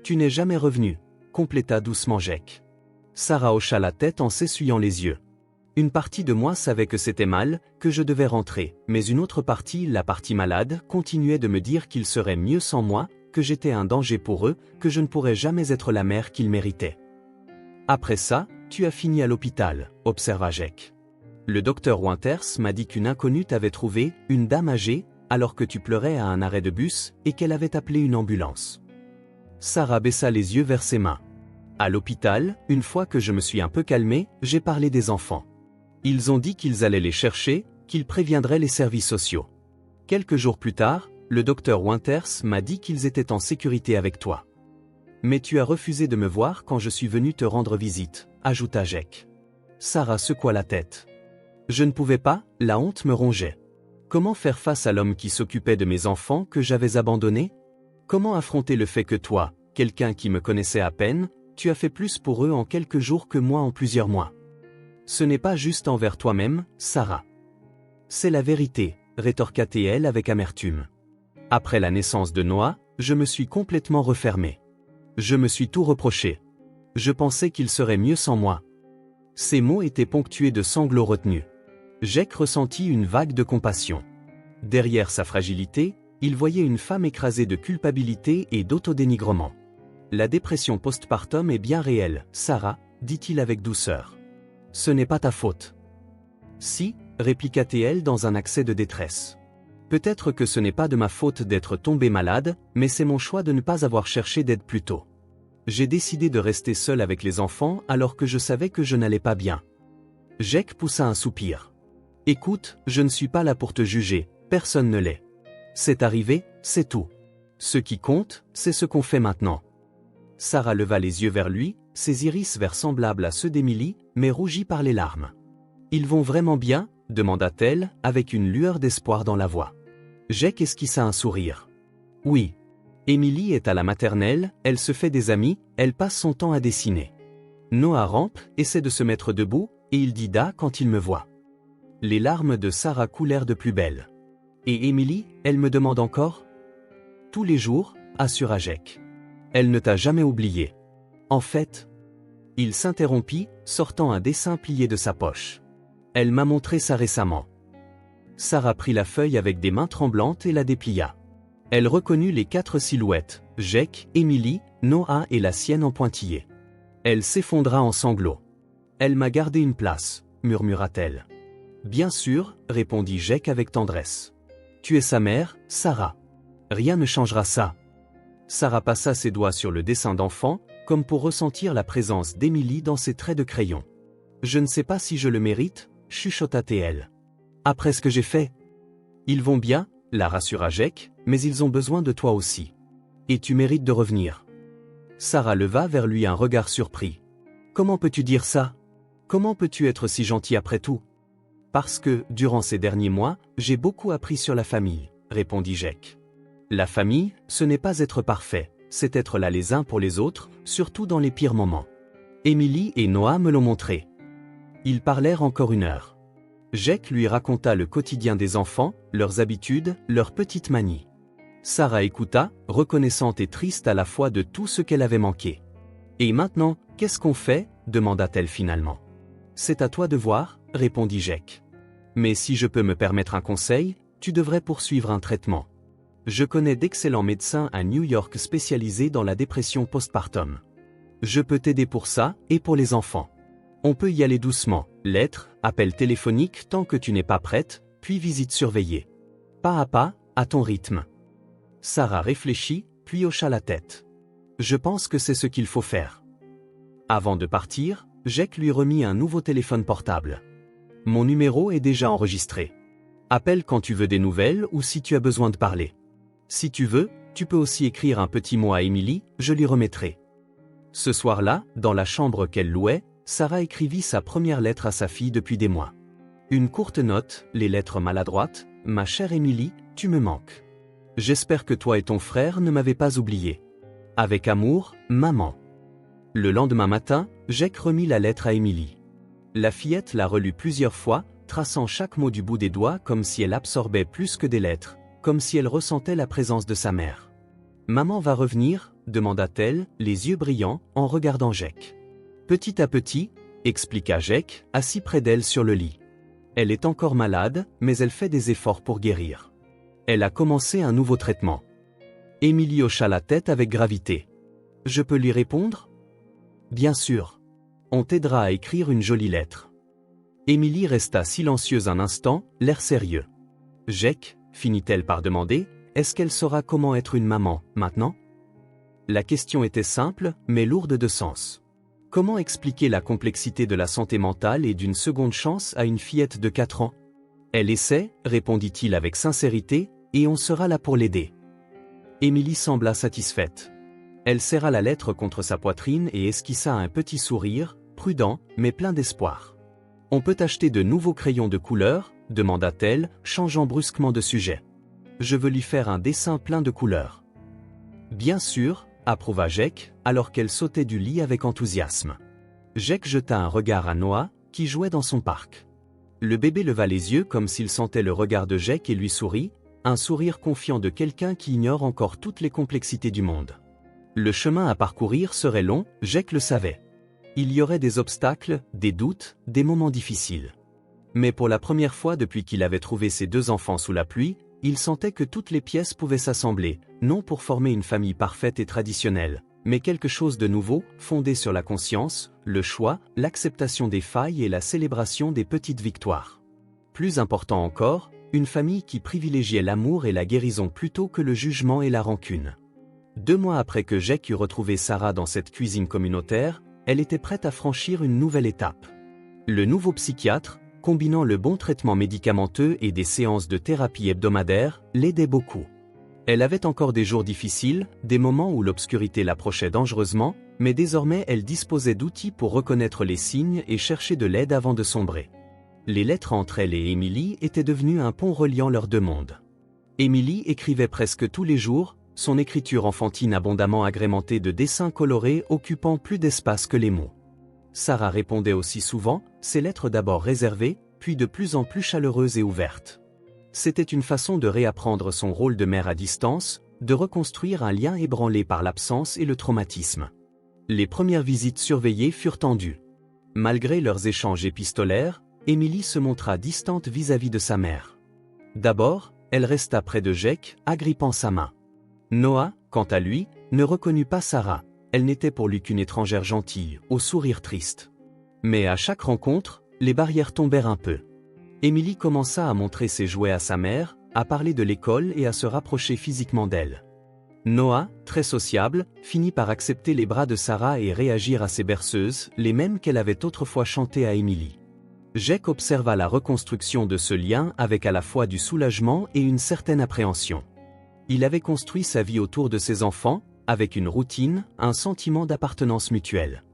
Tu n'es jamais revenu, » compléta doucement Jake. Sarah hocha la tête en s'essuyant les yeux. Une partie de moi savait que c'était mal, que je devais rentrer, mais une autre partie, la partie malade, continuait de me dire qu'il serait mieux sans moi, que j'étais un danger pour eux, que je ne pourrais jamais être la mère qu'ils méritaient. « Après ça, tu as fini à l'hôpital, » observa Jake. « Le docteur Winters m'a dit qu'une inconnue t'avait trouvé, une dame âgée, alors que tu pleurais à un arrêt de bus, et qu'elle avait appelé une ambulance. » Sarah baissa les yeux vers ses mains. À l'hôpital, une fois que je me suis un peu calmée, j'ai parlé des enfants. Ils ont dit qu'ils allaient les chercher, qu'ils préviendraient les services sociaux. Quelques jours plus tard, le docteur Winters m'a dit qu'ils étaient en sécurité avec toi. Mais tu as refusé de me voir quand je suis venu te rendre visite, ajouta Jake. Sarah secoua la tête. Je ne pouvais pas, la honte me rongeait. Comment faire face à l'homme qui s'occupait de mes enfants que j'avais abandonnés? Comment affronter le fait que toi, quelqu'un qui me connaissait à peine, tu as fait plus pour eux en quelques jours que moi en plusieurs mois. Ce n'est pas juste envers toi-même, Sarah. C'est la vérité, rétorqua-t-elle avec amertume. Après la naissance de Noah, je me suis complètement refermé. Je me suis tout reproché. Je pensais qu'il serait mieux sans moi. » Ces mots étaient ponctués de sanglots retenus. Jake ressentit une vague de compassion. Derrière sa fragilité, il voyait une femme écrasée de culpabilité et d'autodénigrement. « La dépression postpartum est bien réelle, Sarah, » dit-il avec douceur. « Ce n'est pas ta faute. »« Si, » répliqua-t-elle dans un accès de détresse. « Peut-être que ce n'est pas de ma faute d'être tombée malade, mais c'est mon choix de ne pas avoir cherché d'aide plus tôt. J'ai décidé de rester seule avec les enfants alors que je savais que je n'allais pas bien. » Jake poussa un soupir. « Écoute, je ne suis pas là pour te juger, personne ne l'est. C'est arrivé, c'est tout. Ce qui compte, c'est ce qu'on fait maintenant. » Sarah leva les yeux vers lui, ses iris verts semblables à ceux d'Emily, mais rougis par les larmes. « Ils vont vraiment bien ?» demanda-t-elle, avec une lueur d'espoir dans la voix. Jake esquissa un sourire. « Oui. Emily est à la maternelle, elle se fait des amis, elle passe son temps à dessiner. Noah rampe, essaie de se mettre debout, et il dit da quand il me voit. » Les larmes de Sarah coulèrent de plus belle. « Et Emily, elle me demande encore ?»« Tous les jours, » assura Jake. « Elle ne t'a jamais oublié. En fait... » Il s'interrompit, sortant un dessin plié de sa poche. « Elle m'a montré ça récemment. » Sarah prit la feuille avec des mains tremblantes et la déplia. Elle reconnut les 4 silhouettes, Jake, Emily, Noah et la sienne en pointillé. Elle s'effondra en sanglots. « Elle m'a gardé une place, » murmura-t-elle. « Bien sûr, » répondit Jake avec tendresse. « Tu es sa mère, Sarah. Rien ne changera ça. » Sarah passa ses doigts sur le dessin d'enfant, comme pour ressentir la présence d'Emily dans ses traits de crayon. « Je ne sais pas si je le mérite, » chuchota-t-elle. « Après ce que j'ai fait. »« Ils vont bien, » la rassura Jake, « mais ils ont besoin de toi aussi. Et tu mérites de revenir. » Sarah leva vers lui un regard surpris. « Comment peux-tu dire ça? Comment peux-tu être si gentil après tout? » « Parce que, durant ces derniers mois, j'ai beaucoup appris sur la famille, » répondit Jake. « La famille, ce n'est pas être parfait, c'est être là les uns pour les autres, surtout dans les pires moments. Emily et Noah me l'ont montré. » Ils parlèrent encore 1 heure. Jake lui raconta le quotidien des enfants, leurs habitudes, leurs petites manies. Sarah écouta, reconnaissante et triste à la fois de tout ce qu'elle avait manqué. « Et maintenant, qu'est-ce qu'on fait ?» demanda-t-elle finalement. « C'est à toi de voir, » répondit Jake. « Mais si je peux me permettre un conseil, tu devrais poursuivre un traitement. Je connais d'excellents médecins à New York spécialisés dans la dépression postpartum. Je peux t'aider pour ça et pour les enfants. On peut y aller doucement, lettres, appels téléphoniques tant que tu n'es pas prête, puis visite surveillée. Pas à pas, à ton rythme. » Sarah réfléchit, puis hocha la tête. « Je pense que c'est ce qu'il faut faire. » Avant de partir, Jake lui remit un nouveau téléphone portable. « Mon numéro est déjà enregistré. Appelle quand tu veux des nouvelles ou si tu as besoin de parler. Si tu veux, tu peux aussi écrire un petit mot à Emily, je lui remettrai. » Ce soir-là, dans la chambre qu'elle louait, Sarah écrivit sa première lettre à sa fille depuis des mois. Une courte note, les lettres maladroites, « Ma chère Emily, tu me manques. J'espère que toi et ton frère ne m'avez pas oublié. Avec amour, maman. » Le lendemain matin, Jake remit la lettre à Emily. La fillette la relut plusieurs fois, traçant chaque mot du bout des doigts comme si elle absorbait plus que des lettres, comme si elle ressentait la présence de sa mère. « Maman va revenir ?» demanda-t-elle, les yeux brillants, en regardant Jake. « Petit à petit, » expliqua Jake, assis près d'elle sur le lit. « Elle est encore malade, mais elle fait des efforts pour guérir. Elle a commencé un nouveau traitement. » Emily hocha la tête avec gravité. « Je peux lui répondre ? » ?»« Bien sûr. On t'aidera à écrire une jolie lettre. » Emily resta silencieuse un instant, l'air sérieux. « Jake, » finit-elle par demander, « est-ce qu'elle saura comment être une maman, maintenant ?» La question était simple, mais lourde de sens. Comment expliquer la complexité de la santé mentale et d'une seconde chance à une fillette de 4 ans ? « Elle essaie, » répondit-il avec sincérité, « et on sera là pour l'aider. » Emily sembla satisfaite. Elle serra la lettre contre sa poitrine et esquissa un petit sourire, prudent, mais plein d'espoir. « On peut acheter de nouveaux crayons de couleur ?» demanda-t-elle, changeant brusquement de sujet. « Je veux lui faire un dessin plein de couleurs. » « Bien sûr, » approuva Jake, alors qu'elle sautait du lit avec enthousiasme. Jake jeta un regard à Noah, qui jouait dans son parc. Le bébé leva les yeux comme s'il sentait le regard de Jake et lui sourit, un sourire confiant de quelqu'un qui ignore encore toutes les complexités du monde. Le chemin à parcourir serait long, Jake le savait. Il y aurait des obstacles, des doutes, des moments difficiles. Mais pour la première fois depuis qu'il avait trouvé ses 2 enfants sous la pluie, il sentait que toutes les pièces pouvaient s'assembler, non pour former une famille parfaite et traditionnelle, mais quelque chose de nouveau, fondé sur la conscience, le choix, l'acceptation des failles et la célébration des petites victoires. Plus important encore, une famille qui privilégiait l'amour et la guérison plutôt que le jugement et la rancune. 2 mois après que Jake eut retrouvé Sarah dans cette cuisine communautaire, elle était prête à franchir une nouvelle étape. Le nouveau psychiatre, combinant le bon traitement médicamenteux et des séances de thérapie hebdomadaires, l'aidait beaucoup. Elle avait encore des jours difficiles, des moments où l'obscurité l'approchait dangereusement, mais désormais elle disposait d'outils pour reconnaître les signes et chercher de l'aide avant de sombrer. Les lettres entre elle et Emily étaient devenues un pont reliant leurs 2 mondes. Emily écrivait presque tous les jours, son écriture enfantine abondamment agrémentée de dessins colorés occupant plus d'espace que les mots. Sarah répondait aussi souvent, ses lettres d'abord réservées, puis de plus en plus chaleureuses et ouvertes. C'était une façon de réapprendre son rôle de mère à distance, de reconstruire un lien ébranlé par l'absence et le traumatisme. Les premières visites surveillées furent tendues. Malgré leurs échanges épistolaires, Emily se montra distante vis-à-vis de sa mère. D'abord, elle resta près de Jake, agrippant sa main. Noah, quant à lui, ne reconnut pas Sarah. Elle n'était pour lui qu'une étrangère gentille, au sourire triste. Mais à chaque rencontre, les barrières tombèrent un peu. Emily commença à montrer ses jouets à sa mère, à parler de l'école et à se rapprocher physiquement d'elle. Noah, très sociable, finit par accepter les bras de Sarah et réagir à ses berceuses, les mêmes qu'elle avait autrefois chantées à Emily. Jake observa la reconstruction de ce lien avec à la fois du soulagement et une certaine appréhension. Il avait construit sa vie autour de ses enfants, avec une routine, un sentiment d'appartenance mutuelle.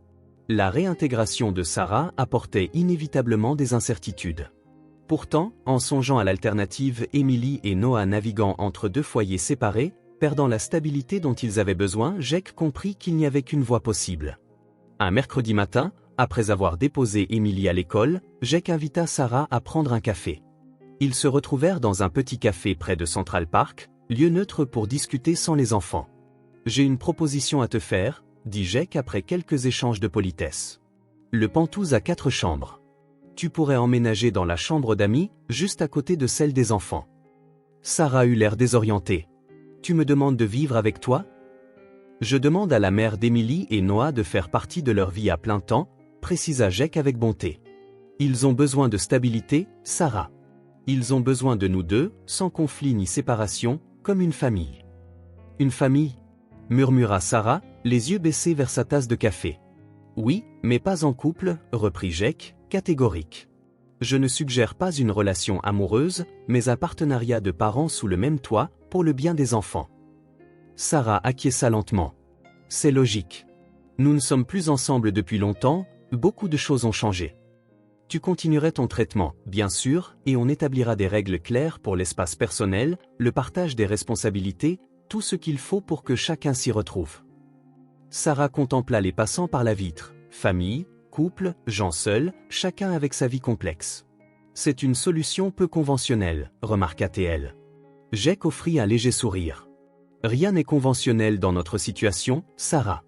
La réintégration de Sarah apportait inévitablement des incertitudes. Pourtant, en songeant à l'alternative Emily et Noah naviguant entre 2 foyers séparés, perdant la stabilité dont ils avaient besoin, Jake comprit qu'il n'y avait qu'une voie possible. Un mercredi matin, après avoir déposé Emily à l'école, Jake invita Sarah à prendre un café. Ils se retrouvèrent dans un petit café près de Central Park, lieu neutre pour discuter sans les enfants. « J'ai une proposition à te faire », dit Jake après quelques échanges de politesse. Le Penthouse a 4 chambres. Tu pourrais emménager dans la chambre d'amis, juste à côté de celle des enfants. Sarah eut l'air désorientée. Tu me demandes de vivre avec toi ? Je demande à la mère d'Emily et Noah de faire partie de leur vie à plein temps, précisa Jake avec bonté. Ils ont besoin de stabilité, Sarah. Ils ont besoin de nous 2, sans conflit ni séparation, comme une famille. Une famille ? Murmura Sarah, les yeux baissés vers sa tasse de café. Oui, mais pas en couple, reprit Jake, catégorique. Je ne suggère pas une relation amoureuse, mais un partenariat de parents sous le même toit, pour le bien des enfants. Sarah acquiesça lentement. C'est logique. Nous ne sommes plus ensemble depuis longtemps, beaucoup de choses ont changé. Tu continuerais ton traitement, bien sûr, et on établira des règles claires pour l'espace personnel, le partage des responsabilités, tout ce qu'il faut pour que chacun s'y retrouve. Sarah contempla les passants par la vitre, famille, couple, gens seuls, chacun avec sa vie complexe. C'est une solution peu conventionnelle, remarqua-t-elle. Jake offrit un léger sourire. Rien n'est conventionnel dans notre situation, Sarah.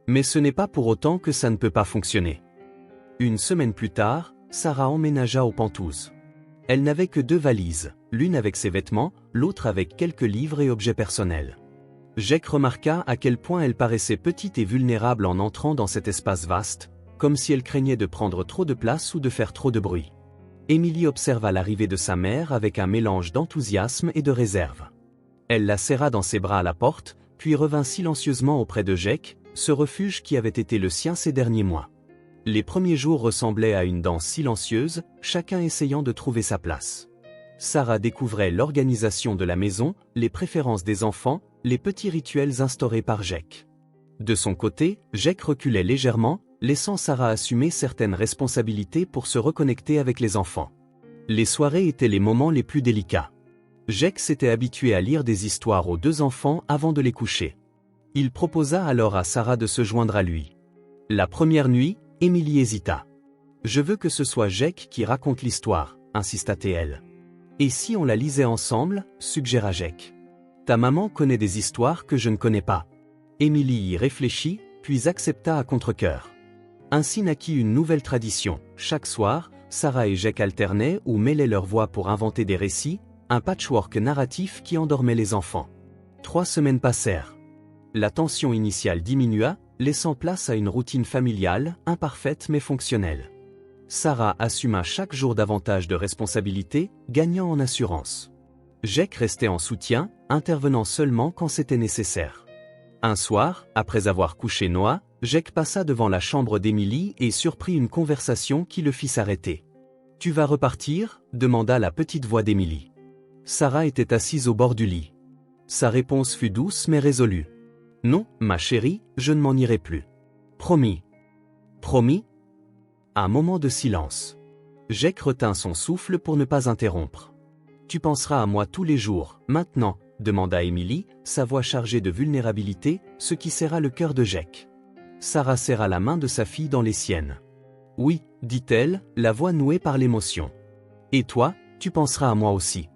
Mais ce n'est pas pour autant que ça ne peut pas fonctionner. Une semaine plus tard, Sarah emménagea au Penthouse. Elle n'avait que 2 valises, l'une avec ses vêtements, l'autre avec quelques livres et objets personnels. Jake remarqua à quel point elle paraissait petite et vulnérable en entrant dans cet espace vaste, comme si elle craignait de prendre trop de place ou de faire trop de bruit. Emily observa l'arrivée de sa mère avec un mélange d'enthousiasme et de réserve. Elle la serra dans ses bras à la porte, puis revint silencieusement auprès de Jake, ce refuge qui avait été le sien ces derniers mois. Les premiers jours ressemblaient à une danse silencieuse, chacun essayant de trouver sa place. Sarah découvrait l'organisation de la maison, les préférences des enfants, les petits rituels instaurés par Jake. De son côté, Jake reculait légèrement, laissant Sarah assumer certaines responsabilités pour se reconnecter avec les enfants. Les soirées étaient les moments les plus délicats. Jake s'était habitué à lire des histoires aux 2 enfants avant de les coucher. Il proposa alors à Sarah de se joindre à lui. La première nuit, Emily hésita. « Je veux que ce soit Jake qui raconte l'histoire », insista-t-elle. Et si on la lisait ensemble, suggéra Jake. Ta maman connaît des histoires que je ne connais pas. Émilie y réfléchit, puis accepta à contre-cœur. Ainsi naquit une nouvelle tradition. Chaque soir, Sarah et Jake alternaient ou mêlaient leurs voix pour inventer des récits, un patchwork narratif qui endormait les enfants. 3 semaines passèrent. La tension initiale diminua, laissant place à une routine familiale, imparfaite mais fonctionnelle. Sarah assuma chaque jour davantage de responsabilités, gagnant en assurance. Jake restait en soutien, intervenant seulement quand c'était nécessaire. Un soir, après avoir couché Noah, Jake passa devant la chambre d'Émilie et surprit une conversation qui le fit s'arrêter. « Tu vas repartir » demanda la petite voix d'Émilie. Sarah était assise au bord du lit. Sa réponse fut douce mais résolue. « Non, ma chérie, je ne m'en irai plus. »« Promis. »« Promis ?» Un moment de silence. Jake retint son souffle pour ne pas interrompre. « Tu penseras à moi tous les jours, maintenant ?» demanda Émilie, sa voix chargée de vulnérabilité, ce qui serra le cœur de Jake. Sarah serra la main de sa fille dans les siennes. « Oui, dit-elle, la voix nouée par l'émotion. Et toi, tu penseras à moi aussi. »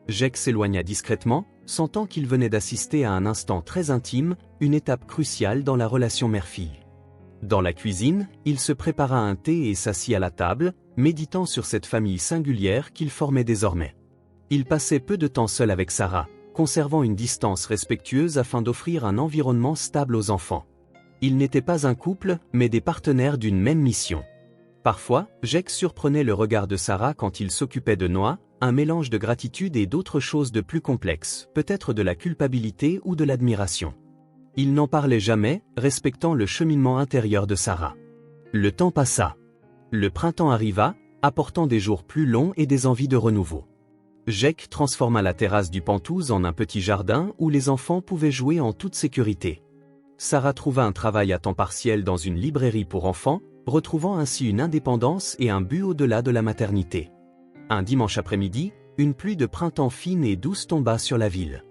Jake s'éloigna discrètement, sentant qu'il venait d'assister à un instant très intime, une étape cruciale dans la relation mère-fille. Dans la cuisine, il se prépara un thé et s'assit à la table, méditant sur cette famille singulière qu'il formait désormais. Il passait peu de temps seul avec Sarah, conservant une distance respectueuse afin d'offrir un environnement stable aux enfants. Ils n'étaient pas un couple, mais des partenaires d'une même mission. Parfois, Jake surprenait le regard de Sarah quand il s'occupait de Noah, un mélange de gratitude et d'autres choses de plus complexes, peut-être de la culpabilité ou de l'admiration. Il n'en parlait jamais, respectant le cheminement intérieur de Sarah. Le temps passa. Le printemps arriva, apportant des jours plus longs et des envies de renouveau. Jake transforma la terrasse du Penthouse en un petit jardin où les enfants pouvaient jouer en toute sécurité. Sarah trouva un travail à temps partiel dans une librairie pour enfants, retrouvant ainsi une indépendance et un but au-delà de la maternité. Un dimanche après-midi, une pluie de printemps fine et douce tomba sur la ville.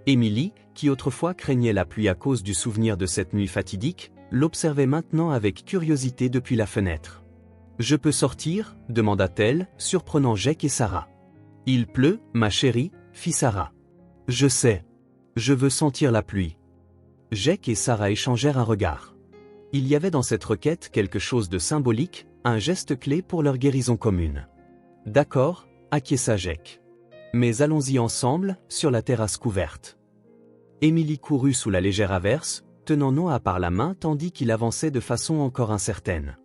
Émilie, qui autrefois craignait la pluie à cause du souvenir de cette nuit fatidique, l'observait maintenant avec curiosité depuis la fenêtre. « Je peux sortir ?» demanda-t-elle, surprenant Jake et Sarah. « Il pleut, ma chérie » fit Sarah. « Je sais. Je veux sentir la pluie. » Jake et Sarah échangèrent un regard. Il y avait dans cette requête quelque chose de symbolique, un geste clé pour leur guérison commune. « D'accord » acquiesça Jake. « Mais allons-y ensemble, sur la terrasse couverte. » Émilie courut sous la légère averse, tenant Noah par la main tandis qu'il avançait de façon encore incertaine.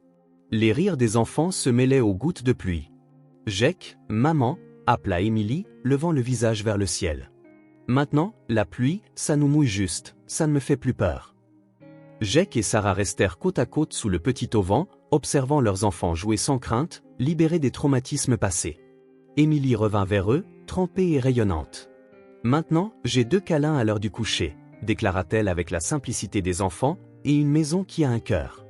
Les rires des enfants se mêlaient aux gouttes de pluie. « Jake, maman » appela Émilie, levant le visage vers le ciel. « Maintenant, la pluie, ça nous mouille juste, ça ne me fait plus peur. » Jake et Sarah restèrent côte à côte sous le petit auvent, observant leurs enfants jouer sans crainte, libérés des traumatismes passés. Émilie revint vers eux, trempée et rayonnante. « Maintenant, j'ai 2 câlins à l'heure du coucher » déclara-t-elle avec la simplicité des enfants, et une maison qui a un cœur.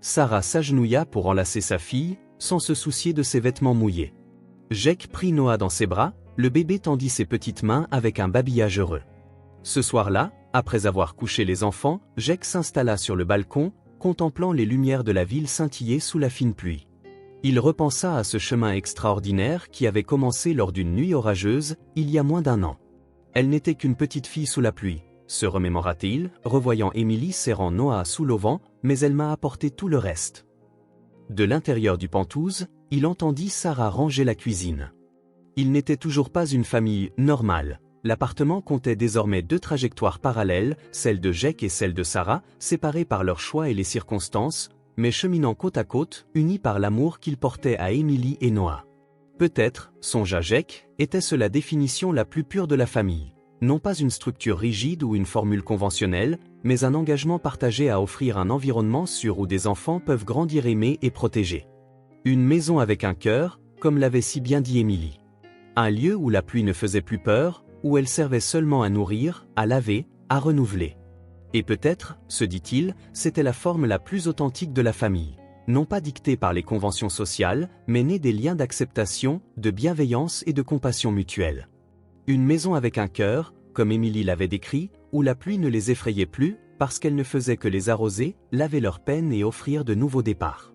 Sarah s'agenouilla pour enlacer sa fille, sans se soucier de ses vêtements mouillés. Jake prit Noah dans ses bras, le bébé tendit ses petites mains avec un babillage heureux. Ce soir-là, après avoir couché les enfants, Jake s'installa sur le balcon, contemplant les lumières de la ville scintiller sous la fine pluie. Il repensa à ce chemin extraordinaire qui avait commencé lors d'une nuit orageuse, il y a moins d'1 an. Elle n'était qu'une petite fille sous la pluie, se remémora-t-il, revoyant Émilie serrant Noah sous l'auvent, mais elle m'a apporté tout le reste. De l'intérieur du Penthouse, il entendit Sarah ranger la cuisine. Il n'était toujours pas une famille normale. L'appartement comptait désormais 2 trajectoires parallèles, celle de Jake et celle de Sarah, séparées par leurs choix et les circonstances, mais cheminant côte à côte, unis par l'amour qu'ils portaient à Émilie et Noah. Peut-être, songea Jake, était-ce la définition la plus pure de la famille. Non pas une structure rigide ou une formule conventionnelle, mais un engagement partagé à offrir un environnement sûr où des enfants peuvent grandir aimés et protégés. Une maison avec un cœur, comme l'avait si bien dit Émilie. Un lieu où la pluie ne faisait plus peur, où elle servait seulement à nourrir, à laver, à renouveler. Et peut-être, se dit-il, c'était la forme la plus authentique de la famille. Non pas dictée par les conventions sociales, mais née des liens d'acceptation, de bienveillance et de compassion mutuelle. Une maison avec un cœur, comme Émilie l'avait décrit, où la pluie ne les effrayait plus, parce qu'elle ne faisait que les arroser, laver leurs peines et offrir de nouveaux départs.